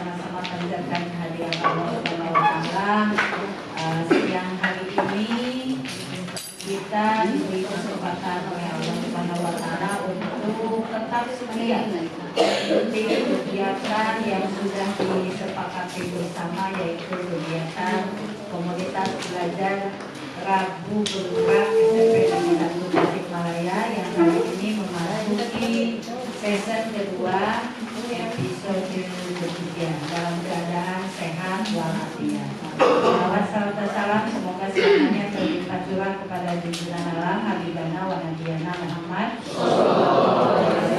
sama-sama panjatkan kehadiran Allah Subhanahu wa Ta'ala. Siang hari ini kita diberi kesempatan oleh Allah Subhanahu wa Ta'ala untuk tetap setia mengikuti kegiatan yang sudah disepakati bersama, yaitu kegiatan komunitas belajar Rabu Bergerak SMP Negeri 1 Tasikmalaya yang hari ini memasuki season kedua, episode ketiga, dalam keadaan sehat walafiat. Salam, semoga semuanya terlimpah curah kepada junjungan alam Habibana wa Nabiyana Muhammad,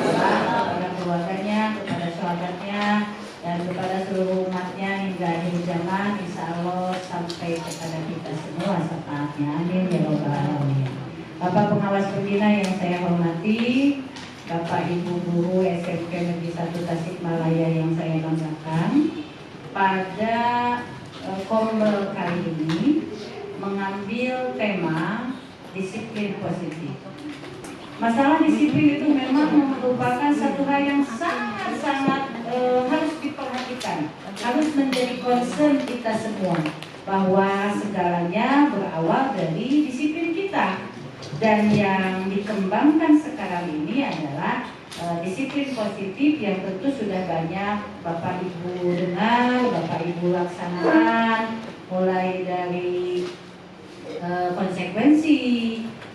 kepada keluarganya, kepada sahabatnya, dan kepada seluruh umatnya hingga akhir zaman, insya Allah sampai kepada kita semua saatnya. Amin ya rabbal alamin. Bapak pengawas pembina yang saya hormati, Bapak Ibu guru SMP Negeri 1 Tasikmalaya yang saya banggakan, pada Kombel kali ini mengambil tema disiplin positif. Masalah disiplin itu memang merupakan satu hal yang sangat harus diperhatikan, harus menjadi concern kita semua, bahwa segalanya berawal dari disiplin kita. Dan yang dikembangkan sekarang ini adalah disiplin positif yang tentu sudah banyak Bapak Ibu dengar, Bapak Ibu laksanakan, mulai dari konsekuensi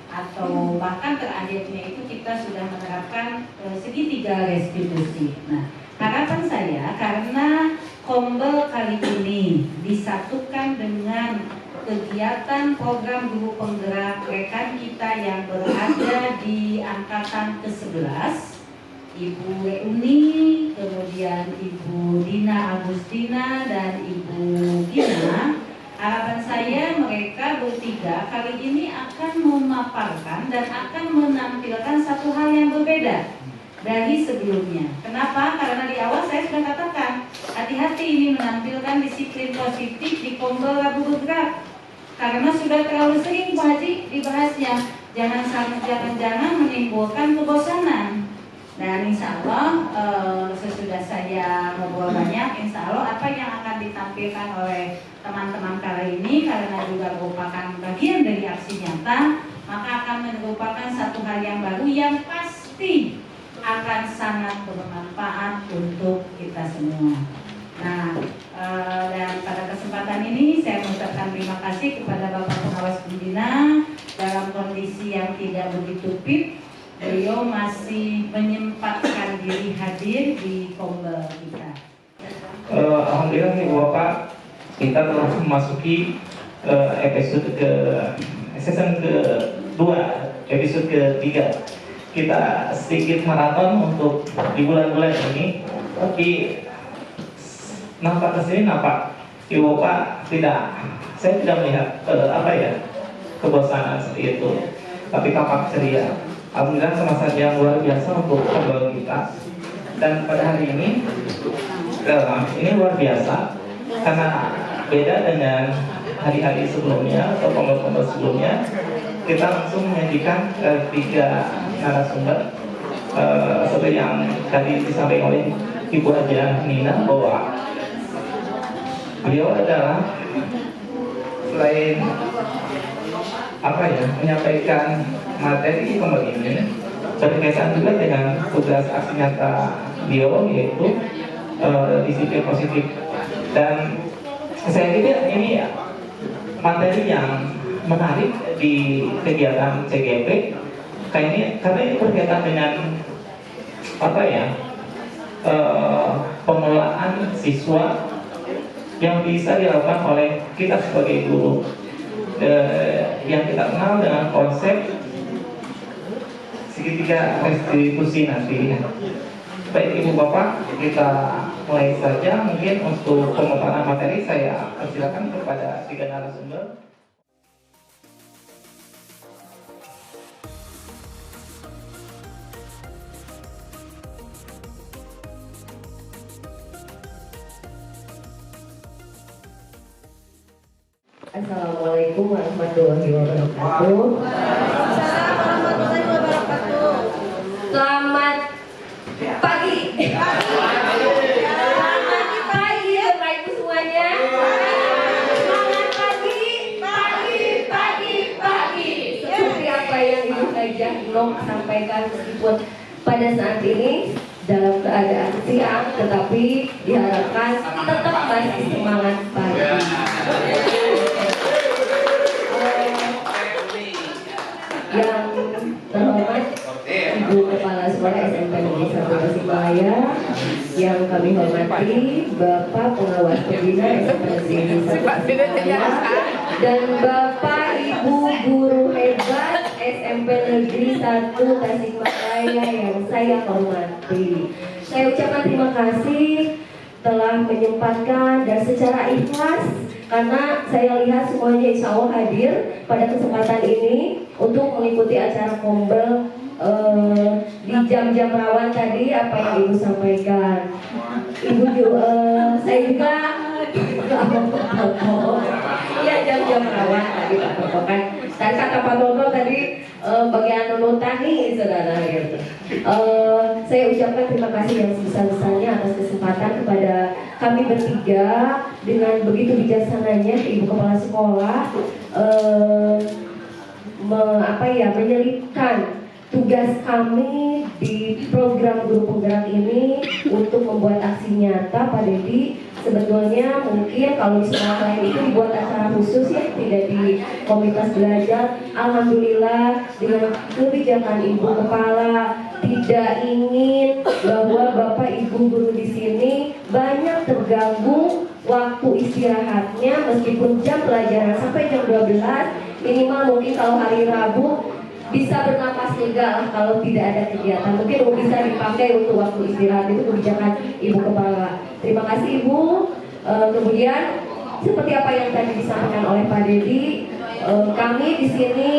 atau bahkan terakhirnya itu kita sudah menerapkan segitiga restitusi. Nah, harapan saya karena Kombel kali ini disatukan dengan kegiatan program guru penggerak rekan kita yang berada di angkatan ke-11, Ibu Reuni, kemudian Ibu Dina Agustina dan Ibu Gina. Harapan saya mereka bertiga kali ini akan memaparkan dan akan menampilkan satu hal yang berbeda dari sebelumnya. Kenapa? Karena di awal saya sudah katakan, hati-hati ini menampilkan disiplin positif di Kombel Rabu Bergerak. Karena sudah terlalu sering Pak Haji dibahasnya, jangan menimbulkan kebosanan. Dan insya Allah sesudah saya ngobrol banyak, insya Allah apa yang akan ditampilkan oleh teman-teman kali ini, karena juga merupakan bagian dari aksi nyata, maka akan merupakan satu hal yang baru yang pasti akan sangat bermanfaat untuk kita semua. Nah, dan pada kesempatan ini saya mengucapkan terima kasih kepada Bapak Pengawas Pembina. Dalam kondisi yang tidak begitu fit, beliau masih menyempatkan diri hadir di Kombel kita. Alhamdulillah nih Bapak, kita telah memasuki episode season kedua, episode ketiga. Kita sedikit maraton untuk di bulan-bulan ini, tapi nampak kesini nampak Ibu Bapak saya tidak melihat kebosanan seperti itu, tapi tampak ceria. Alhamdulillah semasa yang luar biasa untuk Kombel kita. Dan pada hari ini luar biasa karena beda dengan hari-hari sebelumnya atau Kombel-Kombel sebelumnya. Kita langsung menyajikan tiga narasumber seperti yang tadi disampaikan oleh Ibu Haja Nina, bahwa beliau adalah selain menyampaikan materi Kombel ini, berkaitan juga dengan tugas aksi nyata beliau, yaitu disiplin positif. Dan saya pikir ini materi yang menarik di kegiatan CGP karena ini berkaitan dengan pengelolaan siswa yang bisa dilakukan oleh kita sebagai guru, yang kita kenal dengan konsep segitiga restitusi nanti. Baik Ibu Bapak, kita mulai saja. Mungkin untuk pemaparan materi saya persilakan kepada tiga narasumber. Assalamualaikum warahmatullahi wabarakatuh. Selamat pagi. Selamat pagi. sampaikan meskipun pada saat ini dalam keadaan siang, tetapi diharapkan tetap masih semangat pagi. Yang terhormat Ibu Kepala Sekolah SMP Negeri 1 Tasikmalaya, yang kami hormati Bapak Pengawas Pembina SMP Negeri 1 Tasikmalaya, dan Bapak Ibu Guru hebat SMP Negeri 1 Tasikmalaya yang saya hormati. Saya ucapkan terima kasih telah menyempatkan dan secara ikhlas, karena saya lihat semuanya insya Allah hadir pada kesempatan ini untuk mengikuti acara Kombel di jam-jam rawan tadi apa yang Ibu sampaikan. Ibu juga, saya juga ya jam-jam rawan tadi Pak Toto kan. Dan kata Pak Toto tadi bagian nunutan nih saudara gitu. Saya ucapkan terima kasih yang sebesar-besarnya atas kesempatan kepada kami bertiga dengan begitu bijaksananya Ibu Kepala Sekolah menyelipkan tugas kami di program guru penggerak ini untuk membuat aksi nyata. Pak Dedi, sebetulnya mungkin kalau di sekolah lain itu dibuat acara khusus ya, tidak di komunitas belajar. Alhamdulillah dengan kebijakan Ibu Kepala tidak ingin bahwa Bapak Ibu guru di sini banyak terganggu waktu istirahatnya, meskipun jam pelajaran sampai jam 12, minimal mungkin kalau hari Rabu bisa bernapas lega lah kalau tidak ada kegiatan, mungkin bisa dipakai untuk waktu istirahat. Itu kebijakan Ibu Kepala. Terima kasih Ibu. Kemudian seperti apa yang tadi disampaikan oleh Pak Dedi, kami di sini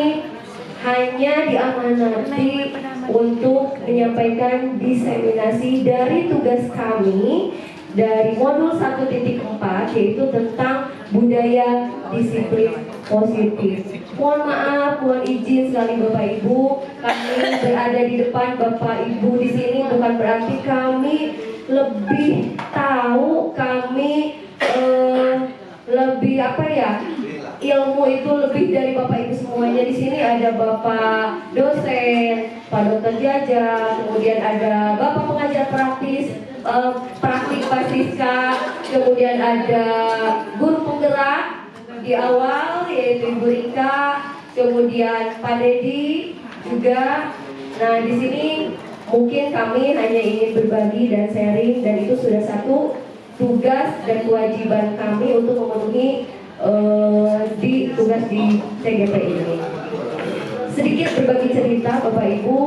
hanya diamanati untuk menyampaikan diseminasi dari tugas kami dari modul 1.4, yaitu tentang budaya disiplin positif. Mohon maaf, mohon izin sekali Bapak Ibu, kami berada di depan Bapak Ibu di sini bukan berarti kami lebih tahu, kami lebih ilmu itu lebih dari Bapak Ibu semuanya. Di sini ada Bapak dosen, Pak Dokter Jaja, kemudian ada Bapak pengajar praktis, praktik Pasiska, kemudian ada guru penggerak di awal yaitu Ibu Rika, kemudian Pak Dedi juga. Nah, di sini mungkin kami hanya ingin berbagi dan sharing, dan itu sudah satu tugas dan kewajiban kami untuk memenuhi di tugas di CGP ini. Sedikit berbagi cerita Bapak Ibu,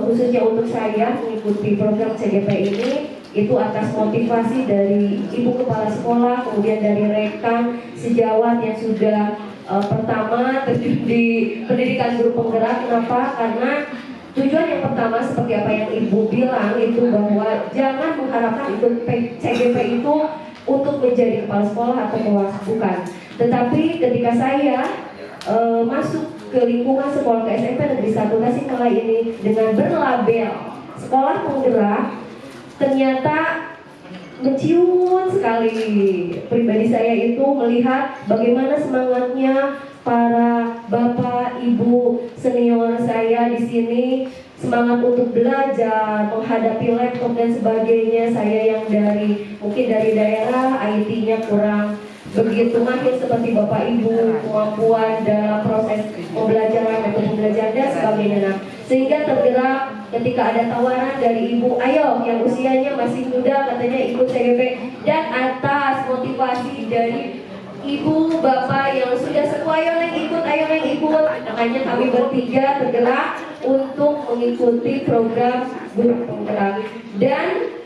khususnya untuk saya mengikuti program CGP ini itu atas motivasi dari Ibu Kepala Sekolah, kemudian dari rekan sejawat yang sudah pertama terjun di pendidikan guru penggerak. Kenapa? Karena tujuan yang pertama seperti apa yang Ibu bilang itu, bahwa jangan mengharapkan ikut CGP itu untuk menjadi kepala sekolah atau kelas, bukan. Tetapi ketika saya masuk ke lingkungan sekolah ke SMP Negeri 1 Tasikmalaya ini dengan berlabel sekolah penggerak, ternyata mencium sekali pribadi saya itu melihat bagaimana semangatnya para bapak ibu senior saya di sini, semangat untuk belajar, menghadapi laptop dan sebagainya. Saya yang mungkin dari daerah IT-nya kurang begitu mahir seperti bapak ibu, kemampuan dalam proses pembelajaran, metode pembelajaran dan sebagainya. Nah, sehingga tergerak ketika ada tawaran dari ibu, ayo yang usianya masih muda katanya ikut CGP, dan atas motivasi dari ibu bapak yang sudah sepuh, ayo neng ikut, makanya kami bertiga tergerak untuk mengikuti program guru penggerak. Dan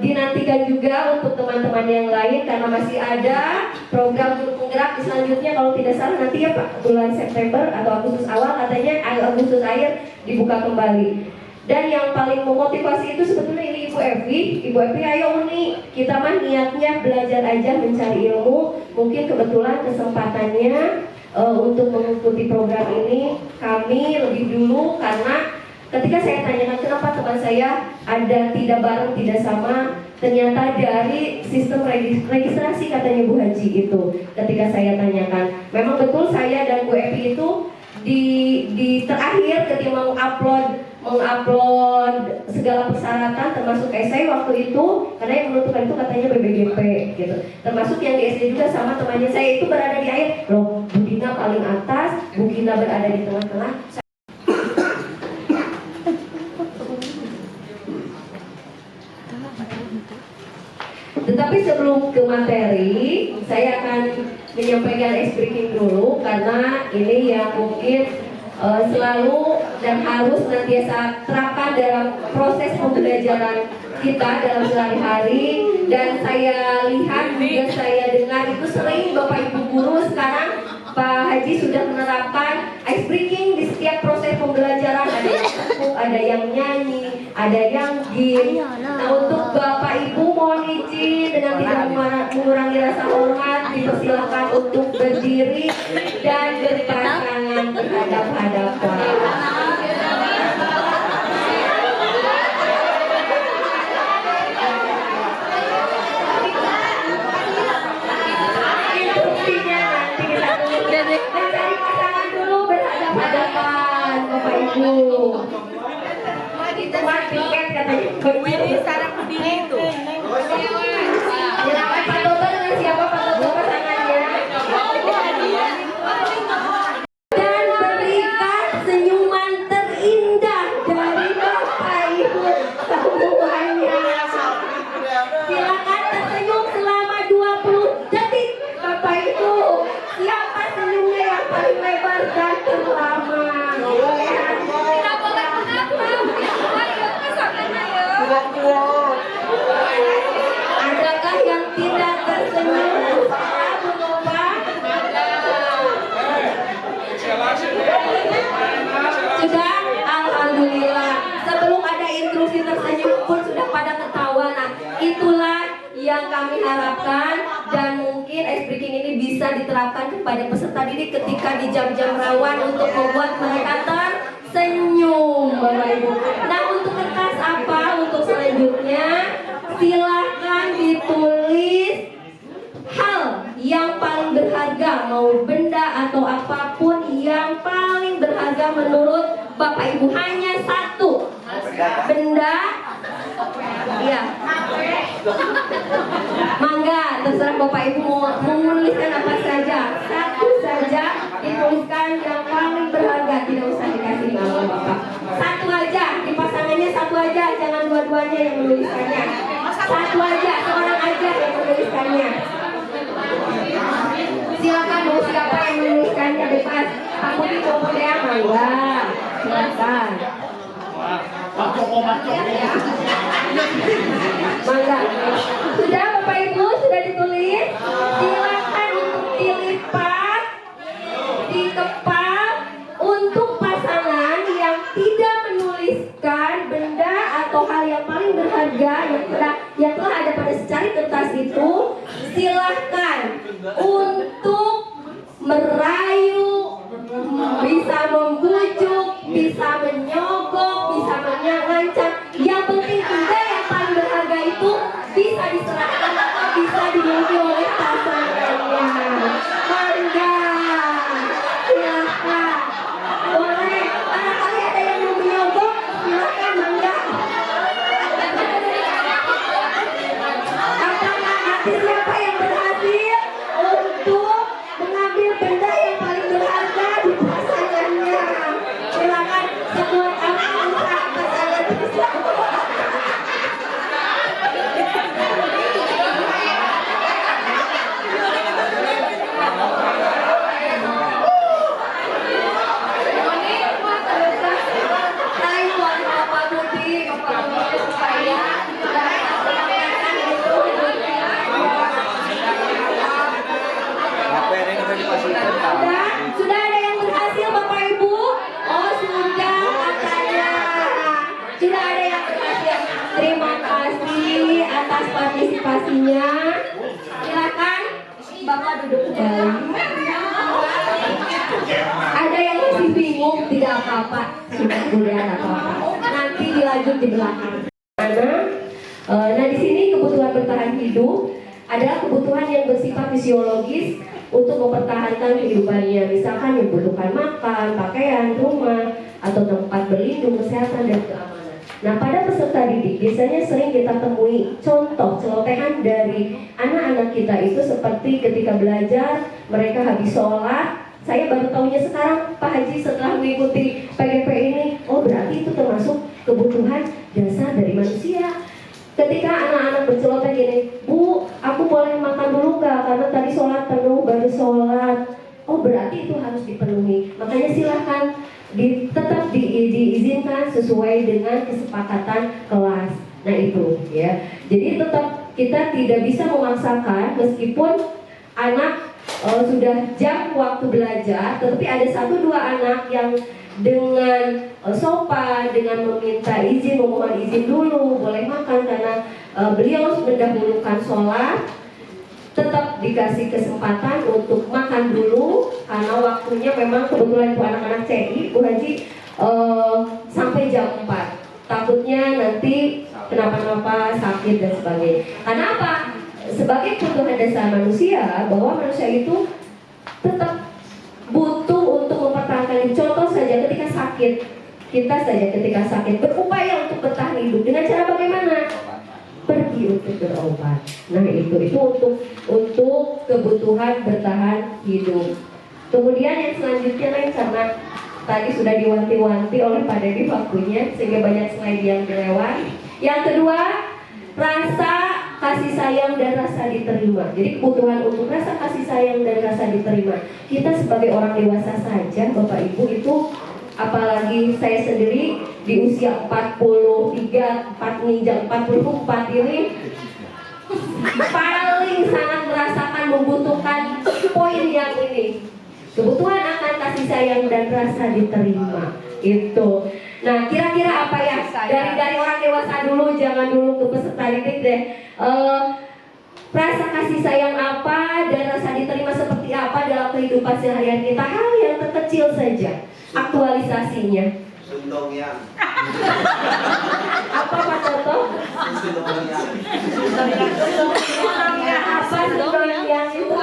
dinantikan juga untuk teman-teman yang lain, karena masih ada program guru penggerak selanjutnya, kalau tidak salah nanti ya Pak, bulan September atau Agustus awal, katanya Agustus akhir dibuka kembali. Dan yang paling memotivasi itu sebetulnya ini Ibu Evi, ayo Uni, kita mah niatnya belajar aja, mencari ilmu. Mungkin kebetulan kesempatannya untuk mengikuti program ini kami lebih dulu, karena ketika saya tanyakan kenapa teman saya ada tidak bareng, tidak sama, ternyata dari sistem registrasi katanya Bu Haji itu. Ketika saya tanyakan, memang betul saya dan Bu Evi itu di terakhir ketika mengupload segala persyaratan termasuk esai waktu itu, karena yang menentukan itu katanya BBGP gitu, termasuk yang di SD juga sama temannya saya itu berada di akhir loh, Bu Dina paling atas, Bu Gina berada di tengah-tengah. Tetapi sebelum ke materi, saya akan menyampaikan ice breaking dulu karena ini yang mungkin selalu dan harus nantiasa terapkan dalam proses pembelajaran kita dalam sehari-hari. Dan saya lihat juga saya dengar itu sering Bapak Ibu guru sekarang Pak Haji sudah menerapkan ice breaking di setiap proses pembelajaran. Ada yang tepuk, ada yang nyanyi, ada yang game. Nah, untuk Bapak Ibu mohon izin dengan tidak mengurangi rasa hormat, dipersilakan untuk berdiri dan berpasangan berhadap-hadapan. Mencari pasangan dulu berhadap-hadapan Bapak Ibu. Cuma tiket katanya. Ini sekarang berdiri itu. Silakan Pak Toto, dengan siapa Pak Toto pasangannya? Dan berikan senyuman terindah dari Bapak Ibu semuanya. Silakan tersenyum selama 20 detik Bapak Ibu. Siapa senyumnya yang paling lebar dan terlama? Tidak boleh kenapa? Ayo pasangannya ya. Adakah yang tidak tersenyum? Bu Nova? Sudah, alhamdulillah. Sebelum ada instruksi tersenyum pun sudah pada ketawa. Nah, itulah yang kami harapkan, dan mungkin ice breaking ini bisa diterapkan kepada peserta didik ketika di jam-jam rawan untuk membuat mereka tersenyum, Bapak Ibu. Nah, untuk kertas apa untuk selanjutnya? Silahkan ditulis hal yang paling berharga, mau benda atau apapun yang paling berharga menurut Bapak Ibu. Hanya satu benda. Iya. Mangga, terserah Bapak Ibu mau menuliskan apa saja. Satu saja dituliskan yang paling berharga, tidak usah dikasih nama Bapak. Satu aja, di pasangannya satu aja, jangan dua-duanya yang menuliskannya. Satu aja, seorang aja yang menuliskannya. Silakan mau siapa yang menuliskannya, bebas. Pak Budi mau ya, mangga. Silakan. Mangga. Sudah Bapak Ibu, sudah ditulis. Silakan untuk dilipat, dikepal. Untuk pasangan yang tidak menuliskan benda atau hal yang paling berharga yang telah ada pada secari kertas itu, silahkan untuk merayu, bisa membujuk, bisa menyogok, bisa mengancam. Yang penting benda yang paling berharga itu bisa diserahkan atau bisa dimiliki oleh pasangannya. Mangga, silahkan. Boleh, barangkali ada yang mau menyogok, silahkan mangga. Apakah artis siapa yang berhasil untuk mengambil benda yang paling berharga di pasangannya? Silakan semua kami usaha pasangan bersama. Bapak Budi supaya sudah ada yang berhasil Bapak Ibu? Oh sudah katanya. Sudah ada yang berhasil. Terima kasih atas partisipasinya. Silakan Bapak duduk kembali. Ada yang masih bingung, tidak apa-apa. Sudah tidak apa-apa. Nanti dilanjut di belakang. Nah di sini kebutuhan bertahan hidup adalah kebutuhan yang bersifat fisiologis untuk mempertahankan kehidupannya. Misalkan membutuhkan makan, pakaian, rumah, atau tempat berlindung, kesehatan, dan keamanan. Nah, pada peserta didik biasanya sering kita temui contoh celotehan dari anak-anak kita itu seperti ketika belajar, mereka habis sholat. Saya baru tahunya sekarang, Pak Haji, setelah mengikuti PGP ini, oh berarti itu termasuk kebutuhan dasar dari manusia. Ketika anak-anak berceloteh gini, Bu, aku boleh makan dulu nggak? Karena tadi sholat penuh, baru sholat. Oh berarti itu harus dipenuhi. Makanya silahkan tetap diizinkan sesuai dengan kesepakatan kelas. Nah itu ya. Jadi tetap kita tidak bisa memaksakan meskipun anak sudah jam waktu belajar, tetapi ada 1-2 anak yang dengan sopan, dengan meminta izin, memohon izin dulu, boleh makan karena beliau mendahulukan sholat, tetap dikasih kesempatan untuk makan dulu karena waktunya memang kebetulan itu anak-anak CI, Bu Haji, sampai jam 4. Takutnya nanti kenapa-napa, sakit dan sebagainya. Karena apa? Sebagai kebutuhan dasar manusia, bahwa manusia itu tetap butuh untuk mempertahankan hidup. Contoh saja ketika sakit, kita saja ketika sakit berupaya untuk bertahan hidup dengan cara bagaimana? Pergi untuk berobat. Nah itu untuk kebutuhan bertahan hidup. Kemudian yang selanjutnya lain karena tadi sudah diwanti-wanti oleh Pak Dedi waktunya sehingga banyak slide yang dilewat. Yang kedua, rasa kasih sayang dan rasa diterima. Jadi kebutuhan untuk rasa kasih sayang dan rasa diterima. Kita sebagai orang dewasa saja, Bapak Ibu, itu apalagi saya sendiri di usia 43, 44 ini paling sangat merasakan membutuhkan poin yang ini. Kebutuhan akan kasih sayang dan rasa diterima. Itu. Nah, kira-kira apa ya? Dari orang dewasa dulu, jangan dulu ke peserta didik deh. Rasa kasih sayang apa dan rasa diterima seperti apa dalam kehidupan sehari-hari kita? Hal yang terkecil saja. Aktualisasinya. Sundongnya. Apa Pak Toto? Sundongnya. Apa sundongnya itu?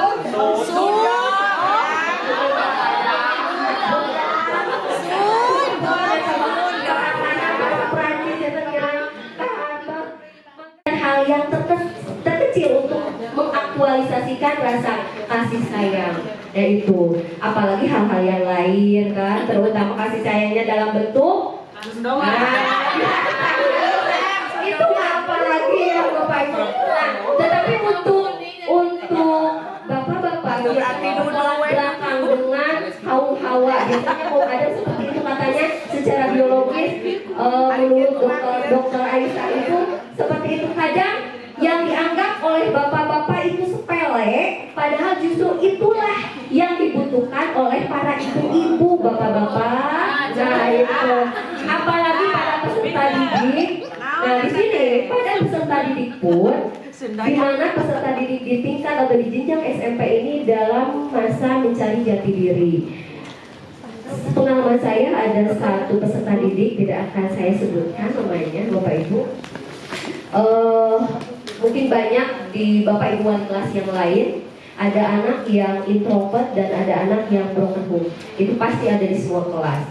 Hal yang terkecil untuk mengaktualisasikan rasa kasih sayang. Ya itu, apalagi hal-hal yang lain kan, terutama kasih sayangnya dalam bentuk itu apa lagi ya Bapak Ibu. Nah, tetapi untuk bapak-bapak yang belakang dengan kaum hawa biasanya mau ada seperti itu katanya secara biologis menurut dokter Aisyah itu seperti itu. Kadang yang dianggap oleh bapak-bapak itu sepele, padahal justru itulah yang dibutuhkan oleh para ibu-ibu, bapak-bapak. Nah itu, apalagi para peserta didik. Nah di sini pada peserta didik pun, di mana peserta didik di tingkat atau di jenjang SMP ini dalam masa mencari jati diri. Pengalaman saya ada satu peserta didik, tidak akan saya sebutkan namanya, Bapak Ibu. Mungkin banyak di Bapak Ibu wali kelas yang lain, ada anak yang introvert dan ada anak yang broken home. Itu pasti ada di semua kelas.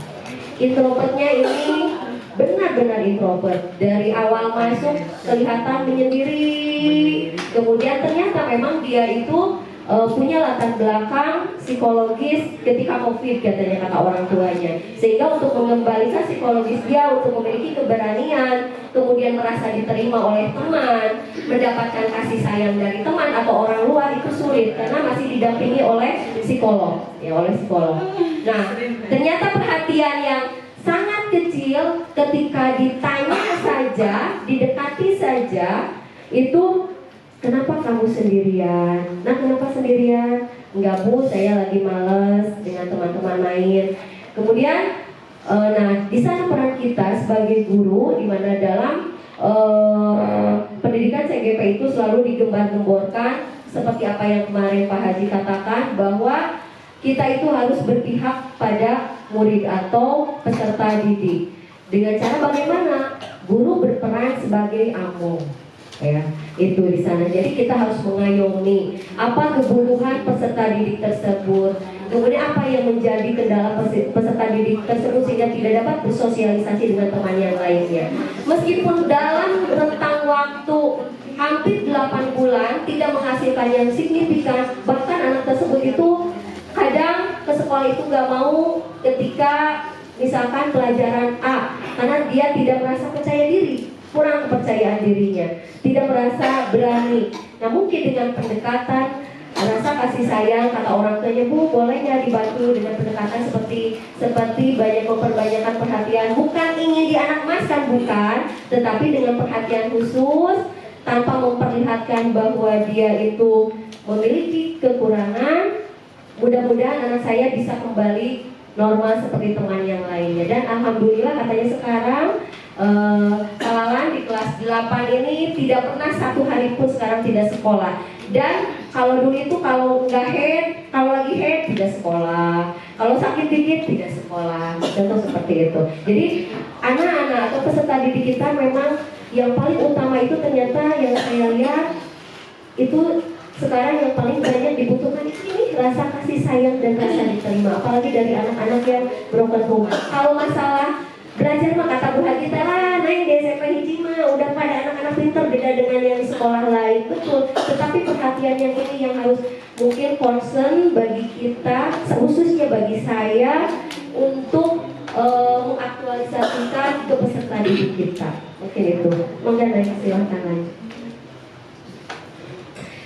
Introvertnya ini benar-benar introvert. Dari awal masuk kelihatan menyendiri. Kemudian ternyata memang dia itu punya latar belakang psikologis ketika COVID katanya kata orang tuanya. Sehingga untuk mengembalikan psikologis dia untuk memiliki keberanian, kemudian merasa diterima oleh teman, mendapatkan kasih sayang dari teman atau orang luar itu sulit karena masih didampingi oleh psikolog, ya oleh psikolog. Nah, ternyata perhatian yang sangat kecil ketika ditanya saja, didekati saja, itu kenapa kamu sendirian? Nah, kenapa sendirian? Enggak Bu, saya lagi males dengan teman-teman main. Kemudian, nah di sana peran kita sebagai guru, di mana dalam pendidikan CGP itu selalu digembar-gemborkan seperti apa yang kemarin Pak Haji katakan bahwa kita itu harus berpihak pada murid atau peserta didik. Dengan cara bagaimana? Guru berperan sebagai among. ya itu di sana. Jadi kita harus mengayomi apa kebutuhan peserta didik tersebut, kemudian apa yang menjadi kendala peserta didik tersebut sehingga tidak dapat bersosialisasi dengan teman yang lainnya. Meskipun dalam rentang waktu hampir 8 bulan tidak menghasilkan yang signifikan, bahkan anak tersebut itu kadang ke sekolah itu nggak mau ketika misalkan pelajaran A karena dia tidak merasa percaya diri, kurang kepercayaan dirinya, tidak merasa berani. Nah mungkin dengan pendekatan rasa kasih sayang, kata orang tuanya, Bu boleh nggak dibantu dengan pendekatan seperti banyak memperbanyakkan perhatian, bukan ingin dianakmaskan, bukan, tetapi dengan perhatian khusus tanpa memperlihatkan bahwa dia itu memiliki kekurangan. Mudah-mudahan anak saya bisa kembali normal seperti teman yang lainnya. Dan alhamdulillah katanya sekarang Kalalan di kelas 8 ini tidak pernah satu hari pun sekarang tidak sekolah. Dan kalau dulu itu kalau nggak head, kalau lagi head tidak sekolah, kalau sakit dikit tidak sekolah, contoh seperti itu. Jadi anak-anak atau peserta didik kita memang yang paling utama itu ternyata yang saya lihat itu sekarang yang paling banyak dibutuhkan ini rasa kasih sayang dan rasa diterima, apalagi dari anak-anak yang broken home. Kalau masalah belajar mah kata Bu Hagita lah, naik di SMP hiji mah udah pada anak-anak pintar, beda dengan yang di sekolah lain, betul. Tetapi perhatian yang ini yang harus mungkin concern bagi kita, khususnya bagi saya untuk mengaktualisasikan ke peserta didik kita. Mungkin itu. Monggo naik, silahkan lanjut.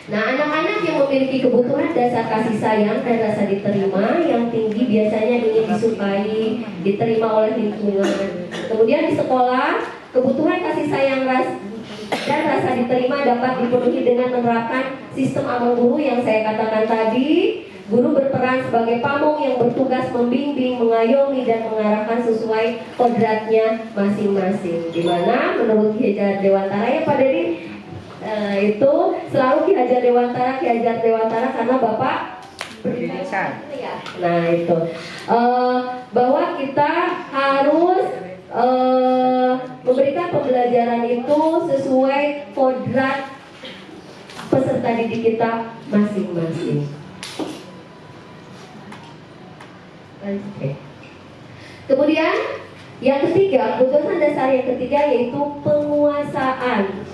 Nah, anak-anak yang memiliki kebutuhan dasar kasih sayang dan rasa diterima yang tinggi biasanya ingin disukai, diterima oleh lingkungan. Kemudian di sekolah, kebutuhan kasih sayang dan rasa diterima dapat dipenuhi dengan menerapkan sistem amal guru yang saya katakan tadi. Guru berperan sebagai pamong yang bertugas membimbing, mengayomi, dan mengarahkan sesuai kodratnya masing-masing. Di mana menurut Ki Hajar Dewantara ya Pak Dedi, itu selalu Ki Hajar Dewantara karena Bapak berpendidikan. Nah itu bahwa kita harus memberikan pembelajaran itu sesuai kodrat peserta didik kita masing-masing. Kemudian yang ketiga, kebutuhan dasar yang ketiga yaitu penguasaan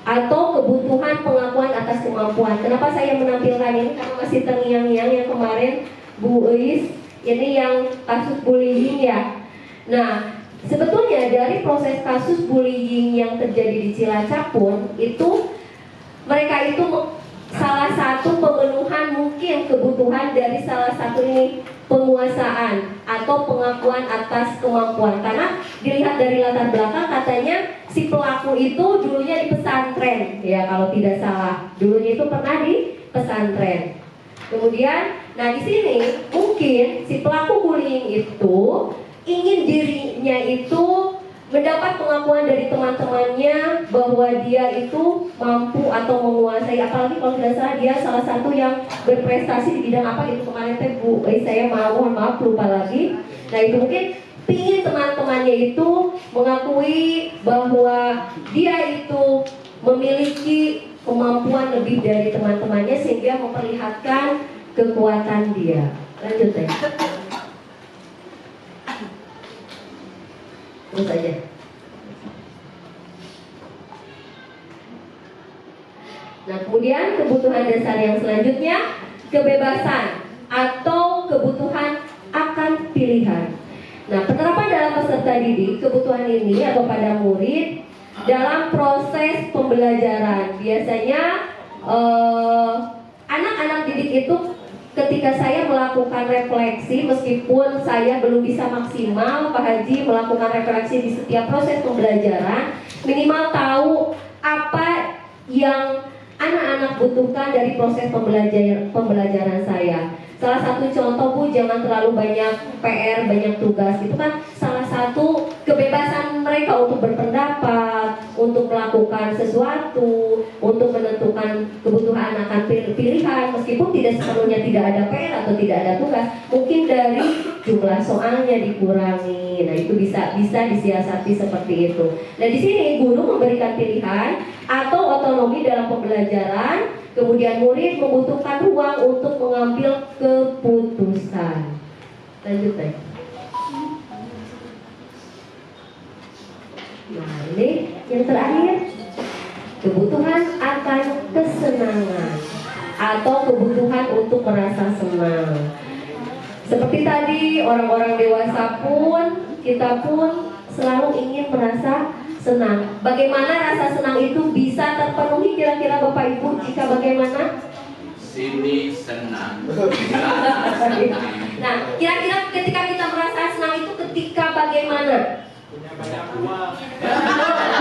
atau kebutuhan pengakuan atas kemampuan. Kenapa saya menampilkan ini? Karena masih terngiang-ngiang yang kemarin Bu Eis ini yang kasus bullying ya. Nah, sebetulnya dari proses kasus bullying yang terjadi di Cilacap pun itu mereka itu salah satu pemenuhan mungkin kebutuhan dari salah satu ini penguasaan atau pengakuan atas kemampuan, karena dilihat dari latar belakang katanya si pelaku itu dulunya di pesantren ya kalau tidak salah, dulunya itu pernah di pesantren. Kemudian, nah di sini mungkin si pelaku bullying itu ingin dirinya itu mendapat pengakuan dari teman-temannya bahwa dia itu mampu atau menguasai, apalagi kalau tidak salah dia salah satu yang berprestasi di bidang apa itu kemarin teh Bu, saya mohon maaf lupa lagi. Nah itu mungkin pingin teman-temannya itu mengakui bahwa dia itu memiliki kemampuan lebih dari teman-temannya sehingga memperlihatkan kekuatan dia. Lanjut ya. Terus aja. Nah kemudian kebutuhan dasar yang selanjutnya kebebasan atau kebutuhan akan pilihan. Nah penerapan dalam peserta didik kebutuhan ini atau pada murid dalam proses pembelajaran biasanya anak-anak didik itu ketika saya melakukan refleksi, meskipun saya belum bisa maksimal Pak Haji melakukan refleksi di setiap proses pembelajaran, minimal tahu apa yang anak-anak butuhkan dari proses pembelajaran saya. Salah satu contoh Bu, jangan terlalu banyak PR, banyak tugas. Itu kan salah satu kebebasan mereka mereka untuk berpendapat, untuk melakukan sesuatu, untuk menentukan kebutuhan akan pilihan, meskipun tidak sepenuhnya tidak ada PR atau tidak ada tugas, mungkin dari jumlah soalnya dikurangi. Nah, itu bisa disiasati seperti itu. Nah, di sini guru memberikan pilihan atau otonomi dalam pembelajaran, kemudian murid membutuhkan ruang untuk mengambil keputusan. Lanjut deh. Nah, ini yang terakhir, kebutuhan akan kesenangan atau kebutuhan untuk merasa senang. Seperti tadi, orang-orang dewasa pun, kita pun selalu ingin merasa senang. Bagaimana rasa senang itu bisa terpenuhi kira-kira Bapak Ibu jika bagaimana? Sini senang. Nah, kira-kira ketika kita merasa senang itu ketika bagaimana?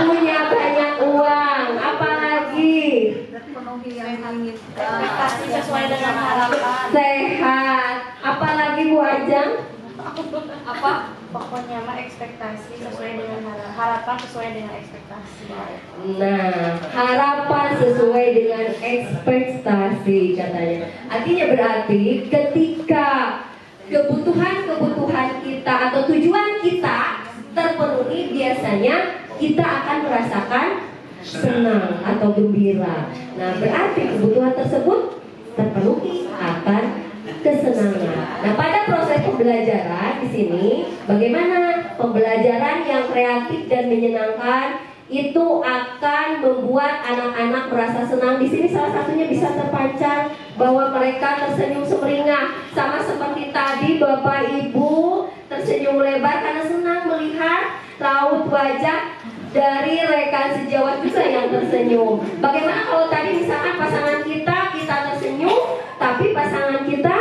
Punya banyak uang, apalagi Ekspektasi sesuai dengan harapan. sehat, apalagi Bu Ajeng? Apa? Pokoknya mah ekspektasi sesuai dengan harapan sesuai dengan ekspektasi. Nah, harapan sesuai dengan ekspektasi katanya. Artinya berarti ketika kebutuhan kita atau tujuan kita terpenuhi, biasanya kita akan merasakan senang atau gembira. Nah, berarti kebutuhan tersebut terpenuhi akan kesenangan. Nah, pada proses pembelajaran di sini, bagaimana pembelajaran yang kreatif dan menyenangkan itu akan membuat anak-anak merasa senang. Di sini salah satunya bisa terpancar bahwa mereka tersenyum sumringah, sama seperti tadi Bapak Ibu tersenyum lebar karena senang melihat raut wajah dari rekan sejawat juga yang tersenyum. Bagaimana kalau tadi misalkan pasangan kita tersenyum, tapi pasangan kita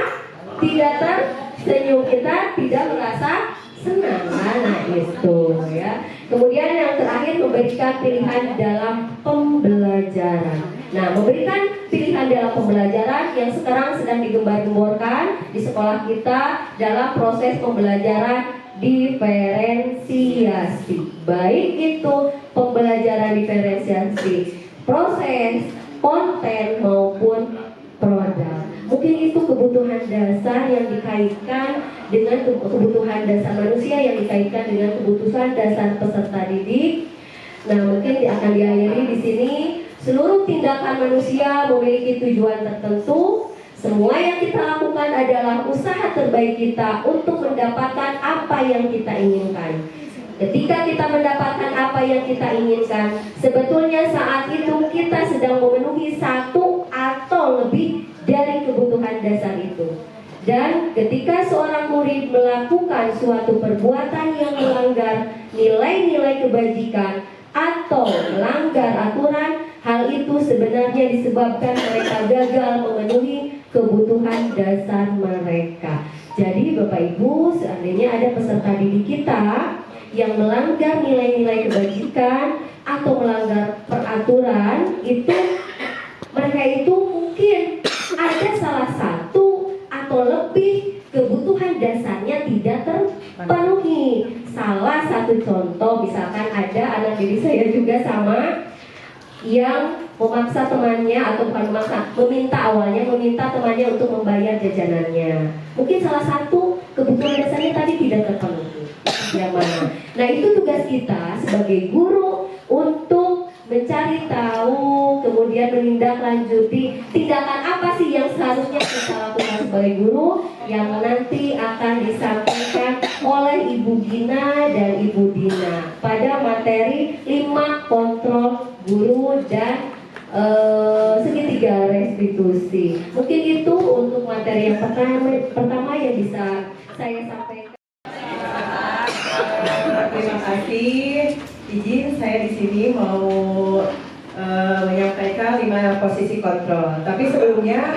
tidak tersenyum, kita tidak merasa senang. Nah, itu ya. Kemudian yang terakhir, memberikan pilihan dalam pembelajaran. Nah, memberikan pilihan dalam pembelajaran yang sekarang sedang digembar-gemborkan di sekolah kita dalam proses pembelajaran diferensiasi. Baik itu pembelajaran diferensiasi proses, konten maupun produk. Mungkin itu kebutuhan dasar yang dikaitkan dengan kebutuhan dasar manusia yang dikaitkan dengan kebutuhan dasar peserta didik. Nah, mungkin akan diakhiri di sini. Seluruh tindakan manusia memiliki tujuan tertentu. Semua yang kita lakukan adalah usaha terbaik kita untuk mendapatkan apa yang kita inginkan. Ketika kita mendapatkan apa yang kita inginkan, sebetulnya saat itu kita sedang memenuhi satu atau lebih dari kebutuhan dasar itu. Dan ketika seorang murid melakukan suatu perbuatan yang melanggar nilai-nilai kebajikan atau melanggar aturan, hal itu sebenarnya disebabkan mereka gagal memenuhi kebutuhan dasar mereka. Jadi Bapak Ibu, seandainya ada peserta didik kita yang melanggar nilai-nilai kebajikan atau melanggar peraturan, itu mereka itu mungkin ada salah satu atau lebih kebutuhan dasarnya tidak terpenuhi. Salah satu contoh, misalkan ada anak didik saya juga sama yang memaksa temannya, atau bukan memaksa, meminta temannya untuk membayar jajanannya. Mungkin salah satu kebutuhan dasarnya tadi tidak terpenuhi. Yang mana? Nah, itu tugas kita sebagai guru untuk mencari tahu, kemudian menindaklanjuti tindakan apa sih yang seharusnya kita lakukan sebagai guru, yang nanti akan disampaikan oleh Ibu Gina dan Ibu Dina pada materi 5 kontrol guru dan segitiga restitusi. Mungkin itu untuk materi yang pertama yang bisa saya sampaikan. Terima kasih. Izin saya di sini mau menyampaikan 5 posisi kontrol. Tapi sebelumnya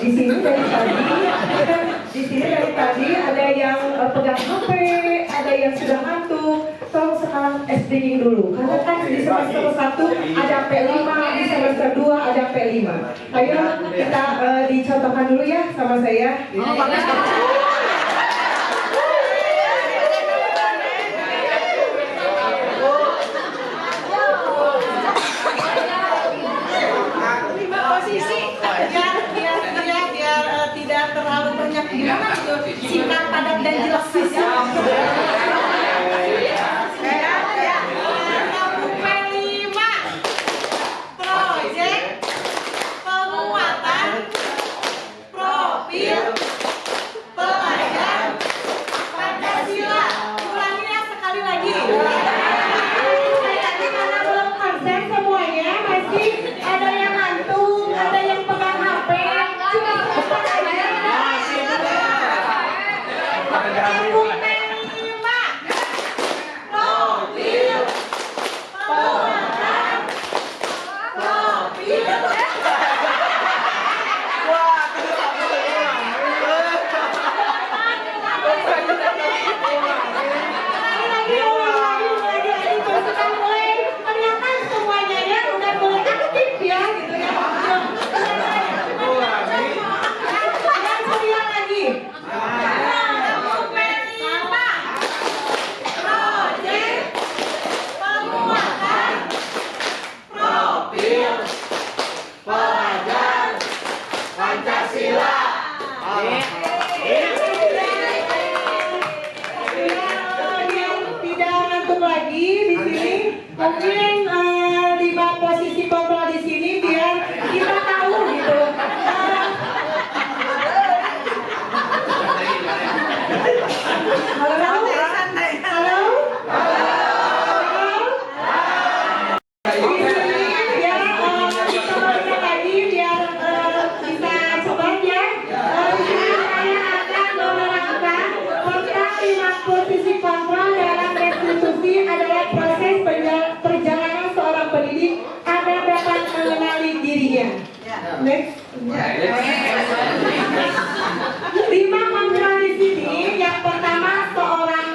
di sini dari tadi ada yang pegang HP, ada yang sudah ngantuk. Tolong sekarang SDing dulu. Karena kan di semester 1 ada P5, di semester 2 ada P5. Ayo kita dicontohkan dulu ya sama saya. gimana gitu? Singkat, padat dan jelas sih. Mungkin 5 posisi kontrol di sini biar kita tahu gitu. Halo? Halo? Di sini biar kita balik lagi biar bisa cepat ya. Di sini saya akan menerangkan tentang 5 posisi kontrol dalam restitusi adalah proses perjalanan seorang pendidik agar dapat mengenali dirinya. Next. 5 kontrol di sini. Yang pertama seorang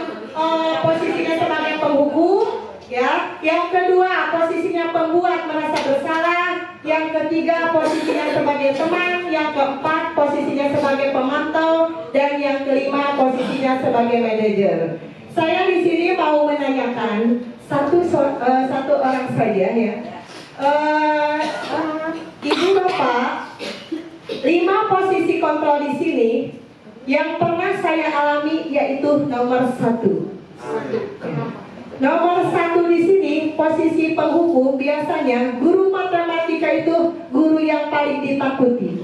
posisinya sebagai penghukum, ya. Yang kedua posisinya pembuat merasa bersalah. Yang ketiga posisinya sebagai teman. Yang keempat posisinya sebagai pemantau. Dan yang kelima posisinya sebagai manajer. Saya di sini mau menanyakan satu orang saja ya. Ibu Bapak, 5 posisi kontrol di sini yang pernah saya alami yaitu nomor 1. Nomor 1 di sini posisi penghukum, biasanya guru matematika itu guru yang paling ditakuti.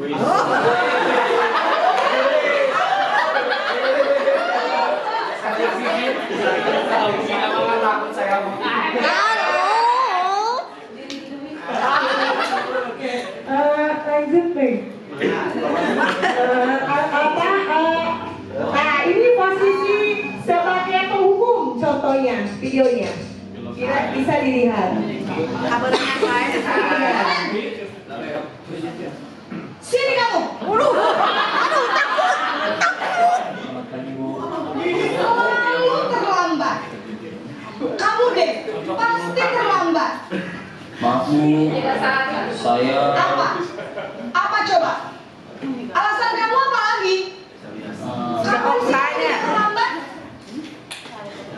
Lanjut nih. Nah ini posisi sebagai penghukum contohnya videonya. Bisa dilihat. Sini kamu. Aduh takut. Selalu terlambat. Kamu deh pasti terlambat. Maaf Bu, saya... Apa coba? Alasan kamu apa lagi? Kamu saya terlambat?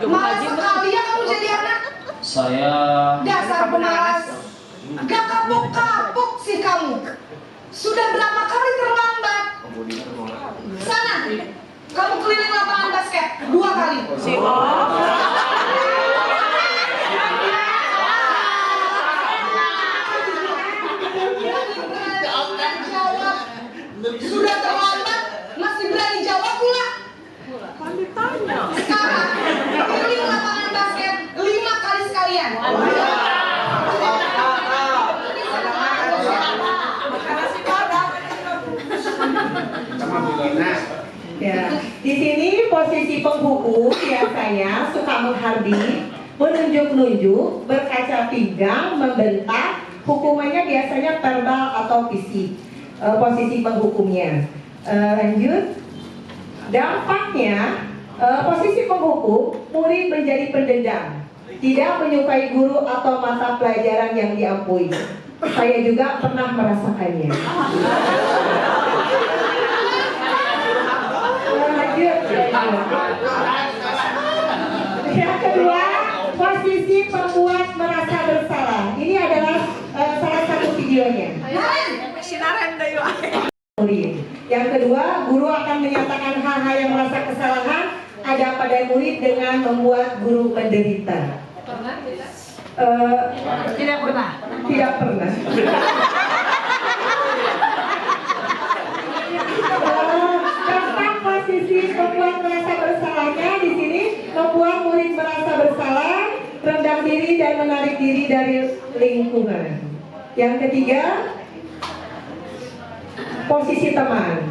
Malas sekali ya kamu jadi anak. Saya... Dasar pemalas. Gak kapok-kapok sih kamu. Sudah berapa kali terlambat? Sana, kamu keliling lapangan basket 2 kali. Sudah terlambat, masih berani jawab pula. Sekarang, keliling lapangan basket 5 kali sekalian. Ya, di sini posisi penghukum biasanya suka menghardik, menunjuk-nunjuk, berkaca pinggang, membentak. Hukumannya biasanya verbal atau fisik. Posisi penghukumnya. Lanjut. Dampaknya, posisi penghukum, murid menjadi pendendam, tidak menyukai guru atau mata pelajaran yang diampuni. Saya juga pernah merasakannya. Lanjut. Yang kedua, posisi pembuat merasa bersalah. Ini adalah salah satu videonya. Yang kedua, guru akan menyatakan hal-hal yang merasa kesalahan ada pada murid dengan membuat guru menderita. Pernah tidak? Tidak pernah. Tidak pernah. Dampak posisi membuat merasa bersalahnya di sini membuat murid merasa bersalah, rendah diri dan menarik diri dari lingkungan. Yang ketiga, posisi teman.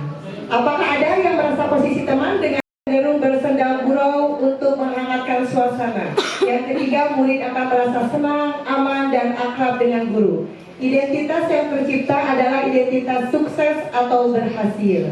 Apakah ada yang merasa posisi teman dengan cenderung bersendal gurau untuk menghangatkan suasana? Yang ketiga, murid akan merasa senang, aman, dan akrab dengan guru. Identitas yang tercipta adalah identitas sukses atau berhasil.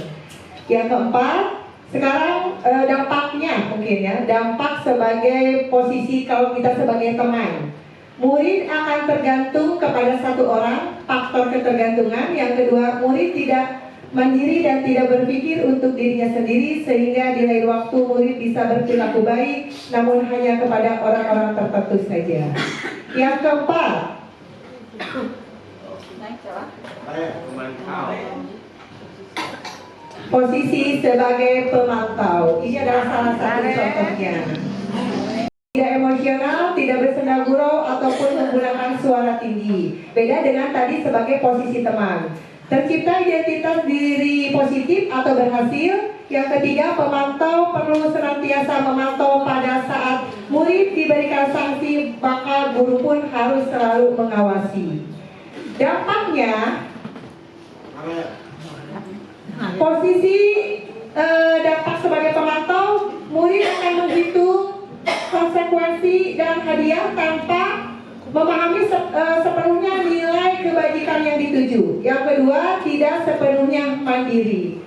Yang keempat, sekarang dampaknya mungkin ya, dampak sebagai posisi kalau kita sebagai teman. Murid akan tergantung kepada satu orang, faktor ketergantungan. Yang kedua, murid tidak mandiri dan tidak berpikir untuk dirinya sendiri, sehingga di lain waktu murid bisa berperilaku baik, namun hanya kepada orang-orang tertentu saja. Yang keempat, posisi sebagai pemantau. Ini adalah salah satu contohnya. Tidak emosional, tidak bersendal gurau, ataupun menggunakan suara tinggi. Beda dengan tadi sebagai posisi teman. Tercipta identitas diri positif atau berhasil. Yang ketiga, pemantau perlu senantiasa memantau pada saat murid diberikan sanksi, maka guru pun harus selalu mengawasi. Dampaknya, posisi dampak sebagai pemantau, murid akan menghitung konsekuensi dan hadiah tanpa memahami sepenuhnya nilai kebajikan yang dituju. Yang kedua, tidak sepenuhnya mandiri.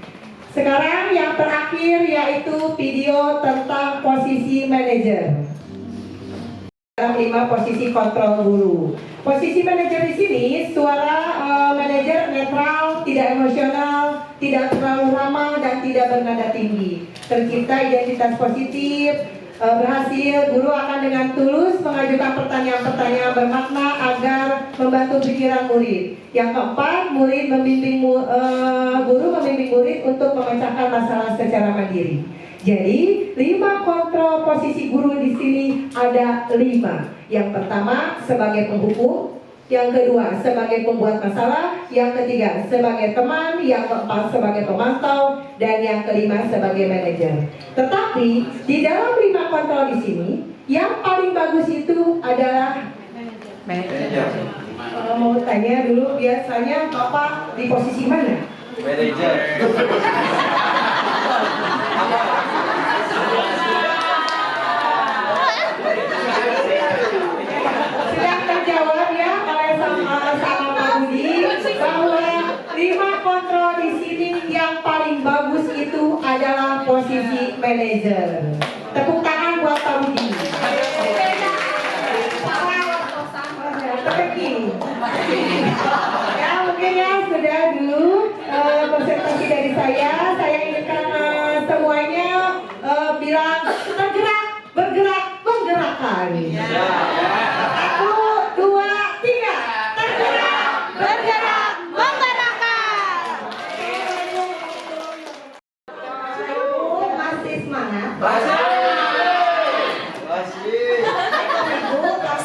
Sekarang yang terakhir yaitu video tentang posisi manajer. Dalam 5 posisi kontrol guru. Posisi manajer di sini, suara manajer netral, tidak emosional, tidak terlalu ramah, dan tidak bernada tinggi. Tercipta identitas positif, berhasil. Guru akan dengan tulus mengajukan pertanyaan-pertanyaan bermakna agar membantu pikiran murid. Yang keempat, guru membimbing murid untuk memecahkan masalah secara mandiri. Jadi 5 kontrol posisi guru di sini ada 5. Yang pertama sebagai penghukum, yang kedua sebagai pembuat masalah, yang ketiga sebagai teman, yang keempat sebagai pemantau, dan yang kelima sebagai manajer. Tetapi di dalam 5 kontrol di sini, yang paling bagus itu adalah manajer. Mau tanya dulu, biasanya Bapak di posisi mana? Manajer. Sudah terjawab ya oleh sama Pak Budi bahwa 5 kontrol di sini yang paling bagus itu adalah posisi manajer. Tepuk tangan buat Pak Budi. Ya mungkin ya sudah dulu presentasi dari saya. Saya inginkan semuanya bilang tergerak, bergerak, menggerakkan. 1, 2, 3, tergerak, bergerak, menggerakkan. Masih semangat?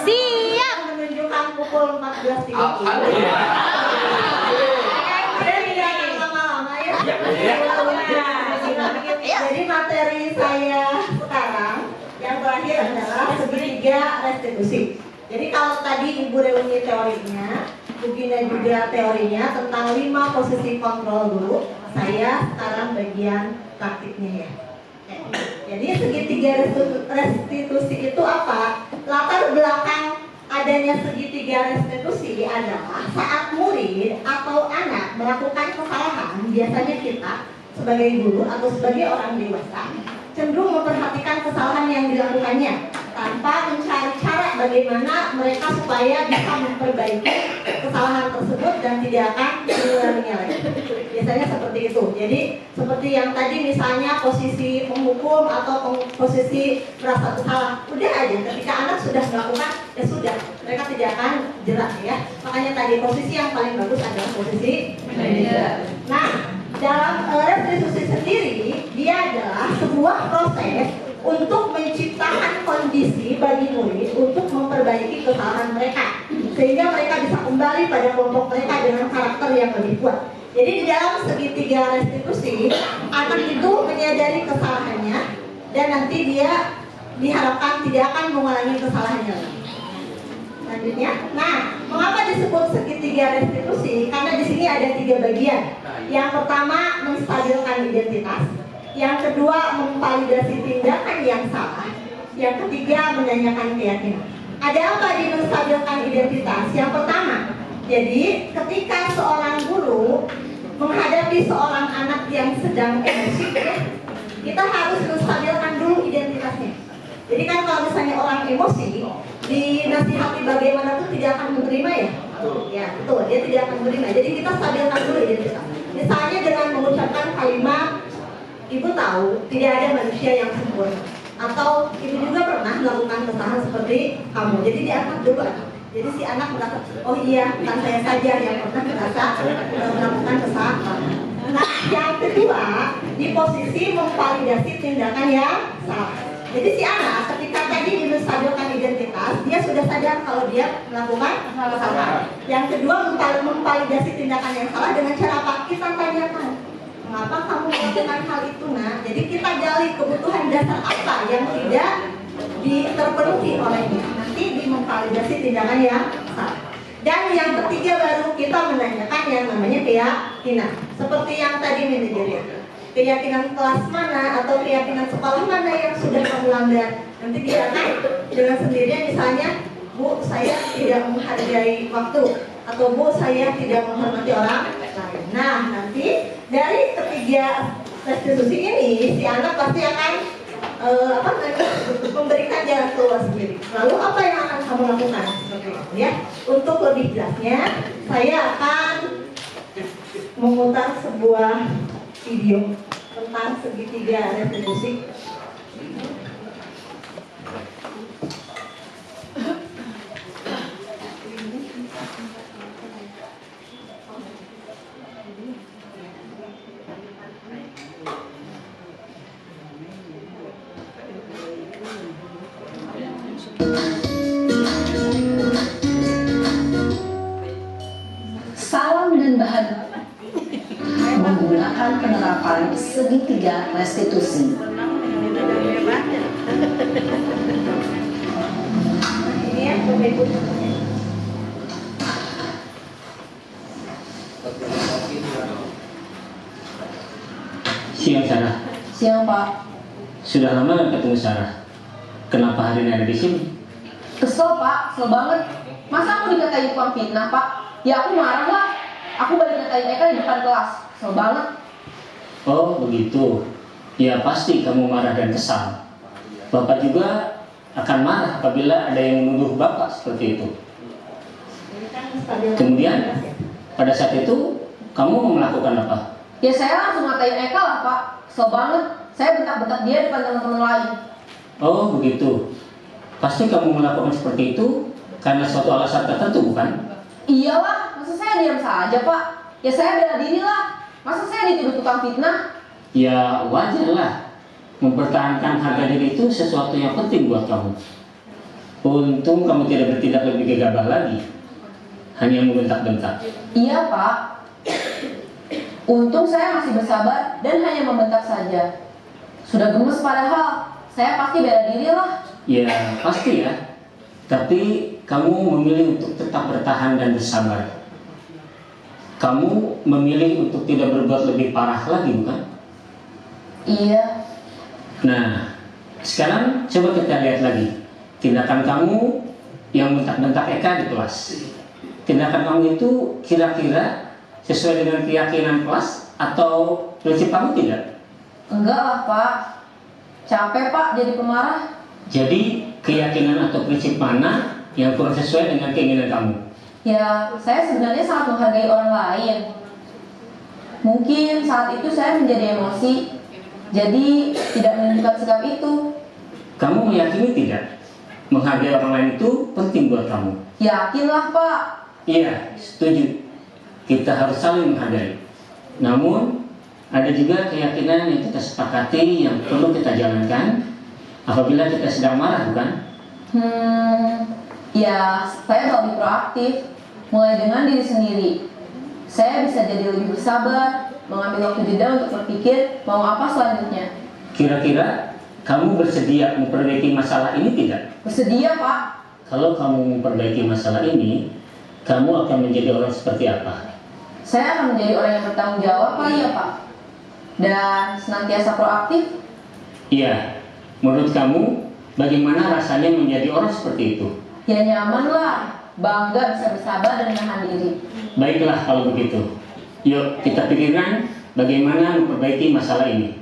Siap. Menunjukkan pukul 14.30. Jadi materi saya sekarang yang terakhir adalah segitiga restitusi. Jadi kalau tadi Ibu reuni teorinya, Bu Gina juga teorinya tentang 5 posisi kontrol guru, saya sekarang bagian praktiknya ya. Jadi segitiga restitusi itu apa? Latar belakang adanya segitiga restitusi adalah saat murid atau anak melakukan kesalahan, biasanya kita sebagai guru atau sebagai orang dewasa cenderung memperhatikan kesalahan yang dilakukannya tanpa mencari cara bagaimana mereka supaya bisa memperbaiki kesalahan tersebut dan tidak akan mengulanginya lagi. Biasanya seperti itu. Jadi seperti yang tadi misalnya posisi penghukum atau posisi merasa bersalah, udah aja ketika anak sudah melakukan ya sudah, mereka tidak akan jerak ya. Makanya tadi posisi yang paling bagus adalah posisi manajer. Nah, dalam sendiri dia adalah sebuah proses untuk menciptakan kondisi bagi murid untuk memperbaiki kesalahan mereka sehingga mereka bisa kembali pada kelompok mereka dengan karakter yang lebih kuat. Jadi di dalam segitiga restitusi, anak itu menyadari kesalahannya dan nanti dia diharapkan tidak akan mengulangi kesalahannya lagi. Selanjutnya, nah, mengapa disebut segitiga restitusi? Karena di sini ada 3 bagian. Yang pertama, menstabilkan identitas. Yang kedua, memvalidasi tindakan yang salah. Yang ketiga, menanyakan keyakinan. Ada apa di menstabilkan identitas? Yang pertama, jadi ketika seorang guru menghadapi seorang anak yang sedang emosi, kita harus menstabilkan dulu identitasnya. Jadi kan kalau misalnya orang emosi, dinasihati bagaimanapun tidak akan menerima ya. Ya, betul, dia tidak akan menerima. Jadi kita stabilkan dulu identitas. Misalnya dengan mengucapkan kalimat, ibu tahu tidak ada manusia yang sempurna. Atau ibu juga pernah melakukan kesalahan seperti kamu. Jadi diangkat dulu anak. Jadi si anak merasa, oh iya, bukan saya saja yang pernah merasa melakukan kesalahan. Nah, yang kedua, di posisi memvalidasi tindakan yang salah. Jadi si anak ketika tadi menstabilkan identitas, dia sudah sadar kalau dia melakukan kesalahan. Yang kedua, memvalidasi tindakan yang salah dengan cara apa? Kita tanyakan, mengapa kamu melakukan hal itu, nak? Jadi kita gali kebutuhan dasar apa yang tidak terpenuhi olehnya. Nanti memvalidasi tindakan yang salah. Dan yang ketiga baru kita menanyakan yang namanya keyakinan. Seperti yang tadi manajernya. Keyakinan kelas mana atau keyakinan sekolah mana yang sudah kamu langgar. Nanti dia akan dengan sendirinya misalnya, Bu, saya tidak menghargai waktu, atau Bu, saya tidak menghormati orang lain. Nah, nanti dari ketiga restitusi ini si anak pasti akan memberikan jalan keluar sendiri. Lalu apa yang akan kamu lakukan? Seperti itu ya. Untuk lebih jelasnya, saya akan memutar sebuah video tentang segitiga restitusi. Salam dan bahagia menggunakan penerapan segitiga restitusi. Siang Sarah. Siang Pak. Sudah lama nggak ketemu Sarah. Kenapa hari ini ada di sini? Kesel Pak, kesel banget. Masa aku dikatain tukang fitnah Pak? Ya aku marah lah. Aku balik ngatain Eka di depan kelas. Kesel banget. Oh begitu. Ya pasti kamu marah dan kesal. Bapak juga akan marah apabila ada yang menuduh Bapak seperti itu. Kemudian pada saat itu kamu mau melakukan apa? Ya saya langsung ngatain Eka lah Pak. Kesel banget. Saya bentak-bentak dia depan teman-teman lain. Oh begitu. Pasti kamu melakukan seperti itu karena suatu alasan tertentu bukan? Iyalah, masa saya diam saja Pak? Ya saya bela diri lah. Masa saya dituduh tukang fitnah? Ya wajar lah. Mempertahankan harga diri itu sesuatu yang penting buat kamu. Untung kamu tidak bertindak lebih gegabah lagi. Hanya membentak-bentak. Iya Pak. Untung saya masih bersabar dan hanya membentak saja. Sudah gemes padahal. Saya pasti bela diri lah. Ya pasti ya. Tapi kamu memilih untuk tetap bertahan dan bersabar. Kamu memilih untuk tidak berbuat lebih parah lagi bukan? Iya. Nah, sekarang coba kita lihat lagi tindakan kamu yang bentak-bentak Eka di kelas. Tindakan kamu itu kira-kira sesuai dengan keyakinan kelas atau prinsip kamu tidak? Enggak lah Pak. Capek Pak jadi pemarah. Jadi keyakinan atau prinsip mana yang kurang sesuai dengan keinginan kamu? Ya, saya sebenarnya sangat menghargai orang lain. Mungkin saat itu saya menjadi emosi, jadi tidak menunjukkan sikap itu. Kamu meyakini tidak? Menghargai orang lain itu penting buat kamu. Yakinlah Pak. Iya, setuju. Kita harus saling menghargai. Namun, Ada juga keyakinan yang kita sepakati yang perlu kita jalankan apabila kita sedang marah, bukan? Ya, saya lebih proaktif, mulai dengan diri sendiri. Saya bisa jadi lebih bersabar, mengambil waktu jeda untuk berpikir mau apa selanjutnya. Kira-kira kamu bersedia memperbaiki masalah ini tidak? Bersedia, Pak. Kalau kamu memperbaiki masalah ini, kamu akan menjadi orang seperti apa? Saya akan menjadi orang yang bertanggung jawab kali ya, Pak. Dan senantiasa proaktif. Iya, menurut kamu bagaimana rasanya menjadi orang seperti itu? Ya nyaman lah, bangga bisa bersabar dan menahan diri. Baiklah kalau begitu. Yuk kita pikirkan bagaimana memperbaiki masalah ini.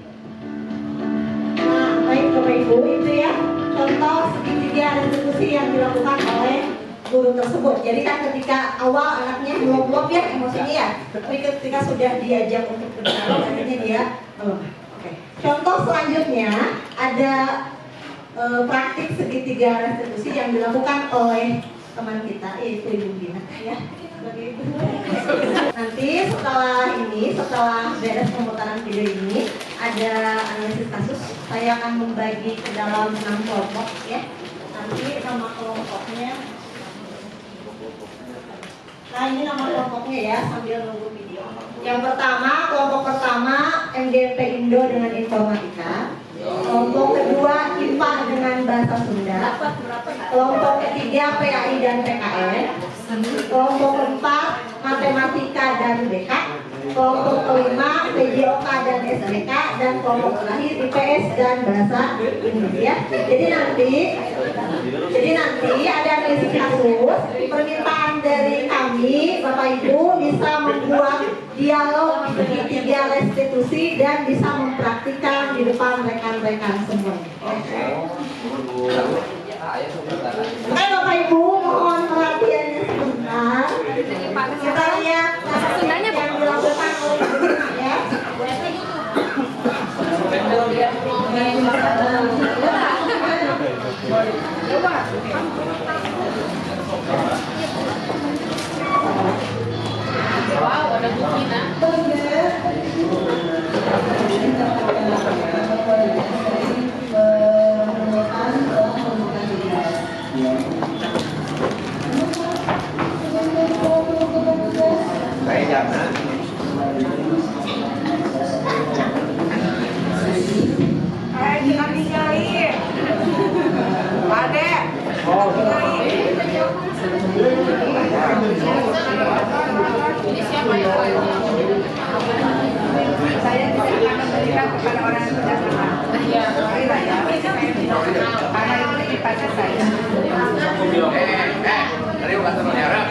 Nah, baik Bapak Ibu, itu ya contoh segitiga restitusi yang dilakukan oleh guru tersebut. Jadi kan ketika awal anaknya belum ya emosinya ya, tapi ketika sudah diajak untuk berdialog akhirnya dia Oke. Contoh selanjutnya ada praktik segitiga restitusi yang dilakukan oleh teman kita yaitu Ibu Gina ya. Nanti setelah beres pemutaran video ini ada analisis kasus. Saya akan membagi ke dalam 6 kelompok ya. Nanti nama kelompoknya. Nah ini nama kelompoknya ya sambil nunggu video. Yang pertama, kelompok pertama MGP Indo dengan informatika. Kelompok kedua IPA dengan bahasa Sunda. Kelompok ketiga PAI dan PKN. Kelompok keempat matematika dan BK. Kelompok kelima PJOK dan SBK, dan kelompok terakhir IPS dan bahasa Indonesia. Jadi nanti ada analisis kasus. Permintaan dari kami Bapak Ibu bisa membuat dialog segitiga restitusi dan bisa mempraktikkan di depan rekan-rekan semuanya. Oke Bapak Ibu, mohon perhatiannya sebentar. Kita lihat yang dilakukan oleh Ibu ya. Wow, ada bukina. Saya jangan. Jangan tinggalin. Pade. Ini siapa yang Saya tidak akan memberikan kepada orang yang sudah kenal. Iya. Marilah ya. Karena itu sifatnya saya. Dari kantor negara.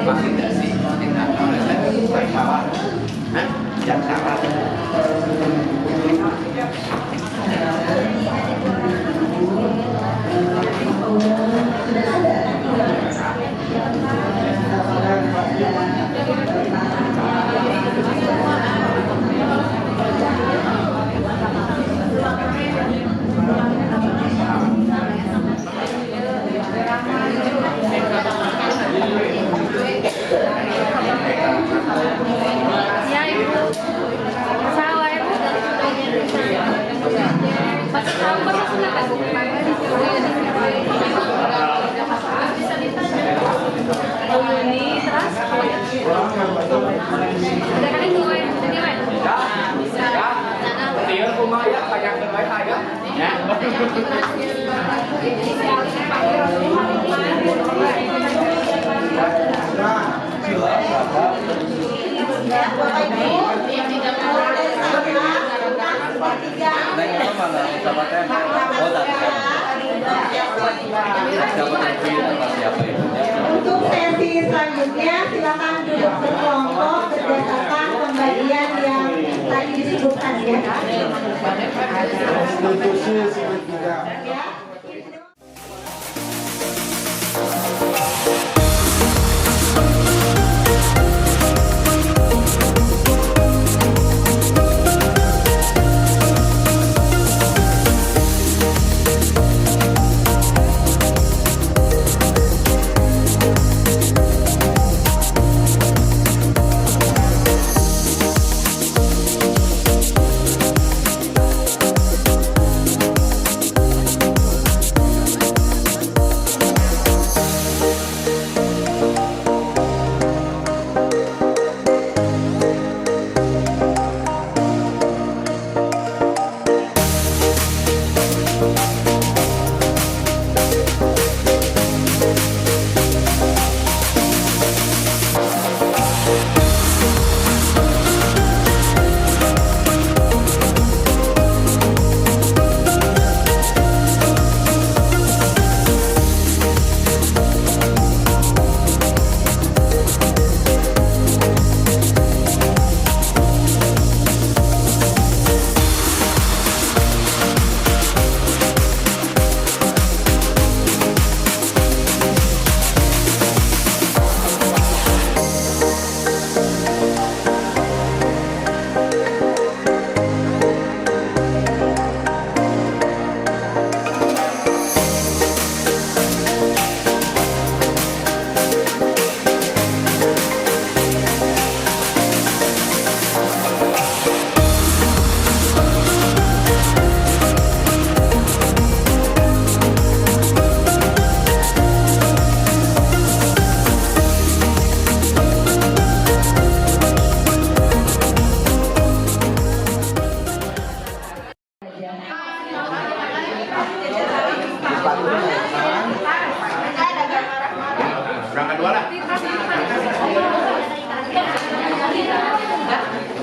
Masih tidak sih? Tidak salah. Yang salah. Ya Ibu. Salah Ibu. Pas tahu pas sudah kan. Ini terus. Udah kan itu Ibu, jadi Ibu. Bisa. Tiada rumah ya, banyak berbaik ya. Ya. Bapak Ibu, mulai untuk sesi selanjutnya silakan duduk berkelompok berdasarkan pembagian yang tadi disebutkan ya.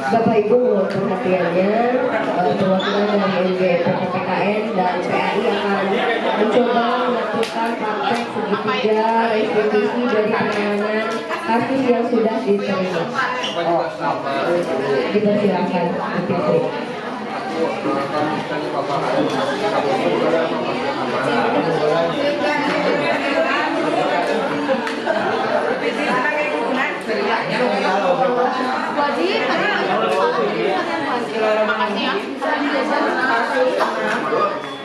Bapak Ibu mohon perhatiannya, perwakilan dari NGP PPKN dan PAI akan mencoba melakukan praktek segitiga restitusi dari penanganan kasus yang sudah diterima. Dipersilakan Bu Fitri.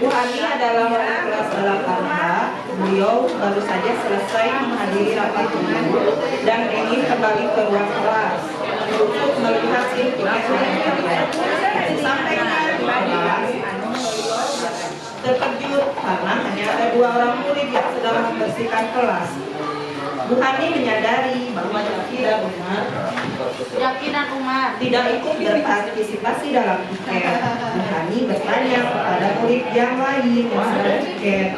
Bu Ani adalah wali kelas 8H. Beliau baru saja selesai menghadiri rapat umum dan ingin kembali ke ruang kelas untuk melihat lingkungan kalian. Sampai di kelas terkejut karena hanya ada 2 orang murid yang sedang membersihkan kelas. Bu Hani menyadari bahwa Jaki dan Umar tidak ikut berpartisipasi dalam piket. Bu Hani bertanya kepada murid yang lain yang sedang piket,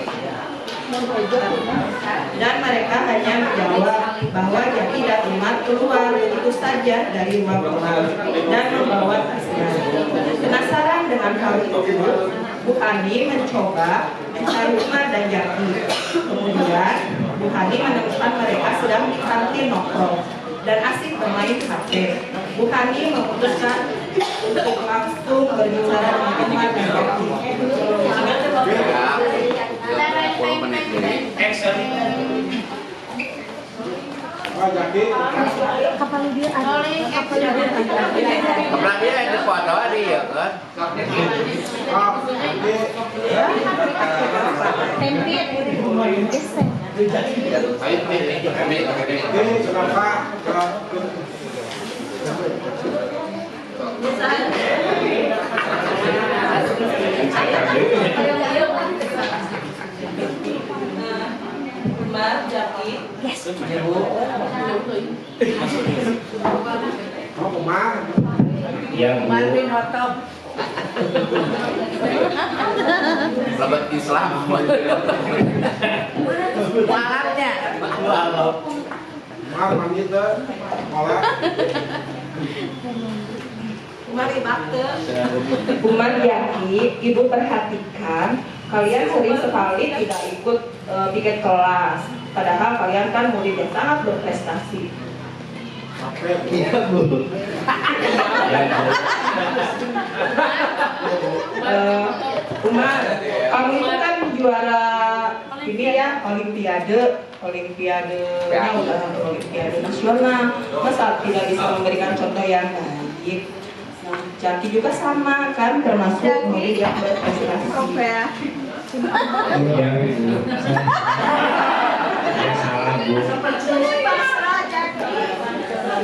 dan mereka hanya menjawab bahwa Jaki dan Umar keluar begitu saja dari ruang kelas dan membawa tasnya. Penasaran dengan hal itu, Bu Hani mencoba mencari Umar dan Jaki. Kemudian Bu Hani menemukan mereka sedang di kantin nongkrong dan asik bermain HP. Bu Hani memutuskan untuk langsung berbicara dengan Umar dan Jaki. Kapal dia ada. Kapal dia ada foto dia kan. Umar, Jaki. Yes. Umar. Ya, Bu. Lebat Islam. Walatnya. Umar mandi teh. Malah. Umar Ibakte. Umar Jaki, Ibu perhatikan kalian sering sekali tidak ikut piket kelas. Padahal kalian kan murid yang sangat berprestasi. Iya, Bu. Umar, kamu itu kan juara ini ya, olimpiadenya udah olimpiade nasional. Masa tidak bisa memberikan contoh yang baik? Jaki juga sama kan, termasuk murid yang berprestasi. Iya, Bu. Ya, salah, Bu.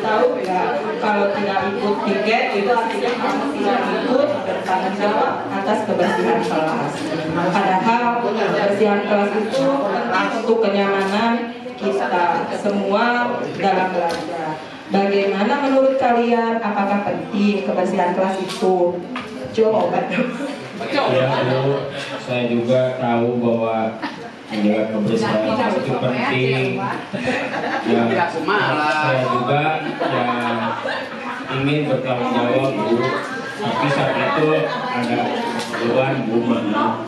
Tahu nggak, kalau tidak ikut piket itu artinya kamu tidak ikut bertanggung jawab atas kebersihan kelas. Padahal kebersihan kelas itu penting untuk kenyamanan kita semua dalam belajar. Bagaimana menurut kalian? Apakah penting kebersihan kelas itu? Coba. Ya, Bu. Saya juga tahu bahwa menjaga kebersihan itu penting. Ya, saya juga yang ingin bertanggung jawab, Bu. Tapi saat itu ada keperluan, Bu, maaf.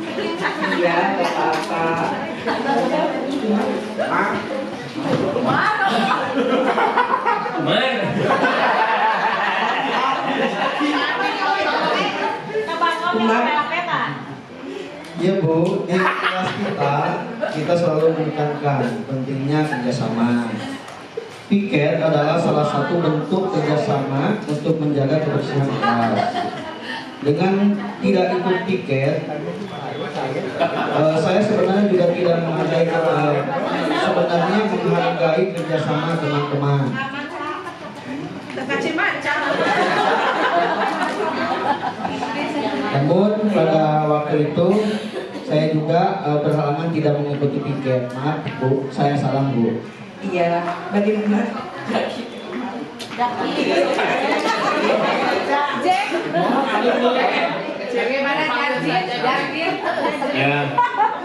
Iya, apa-apa. Iya, Bu, di kelas kita selalu menekankan pentingnya kerjasama. Piket adalah salah satu bentuk kerjasama untuk menjaga kebersihan kelas. Dengan tidak ikut piket, saya sebenarnya juga tidak menghargai kerjasama teman-teman. Namun pada waktu itu saya juga berhalangan tidak mengikuti piket. Maaf, Bu, saya salah, Bu. Iya, bagaimana? Ya,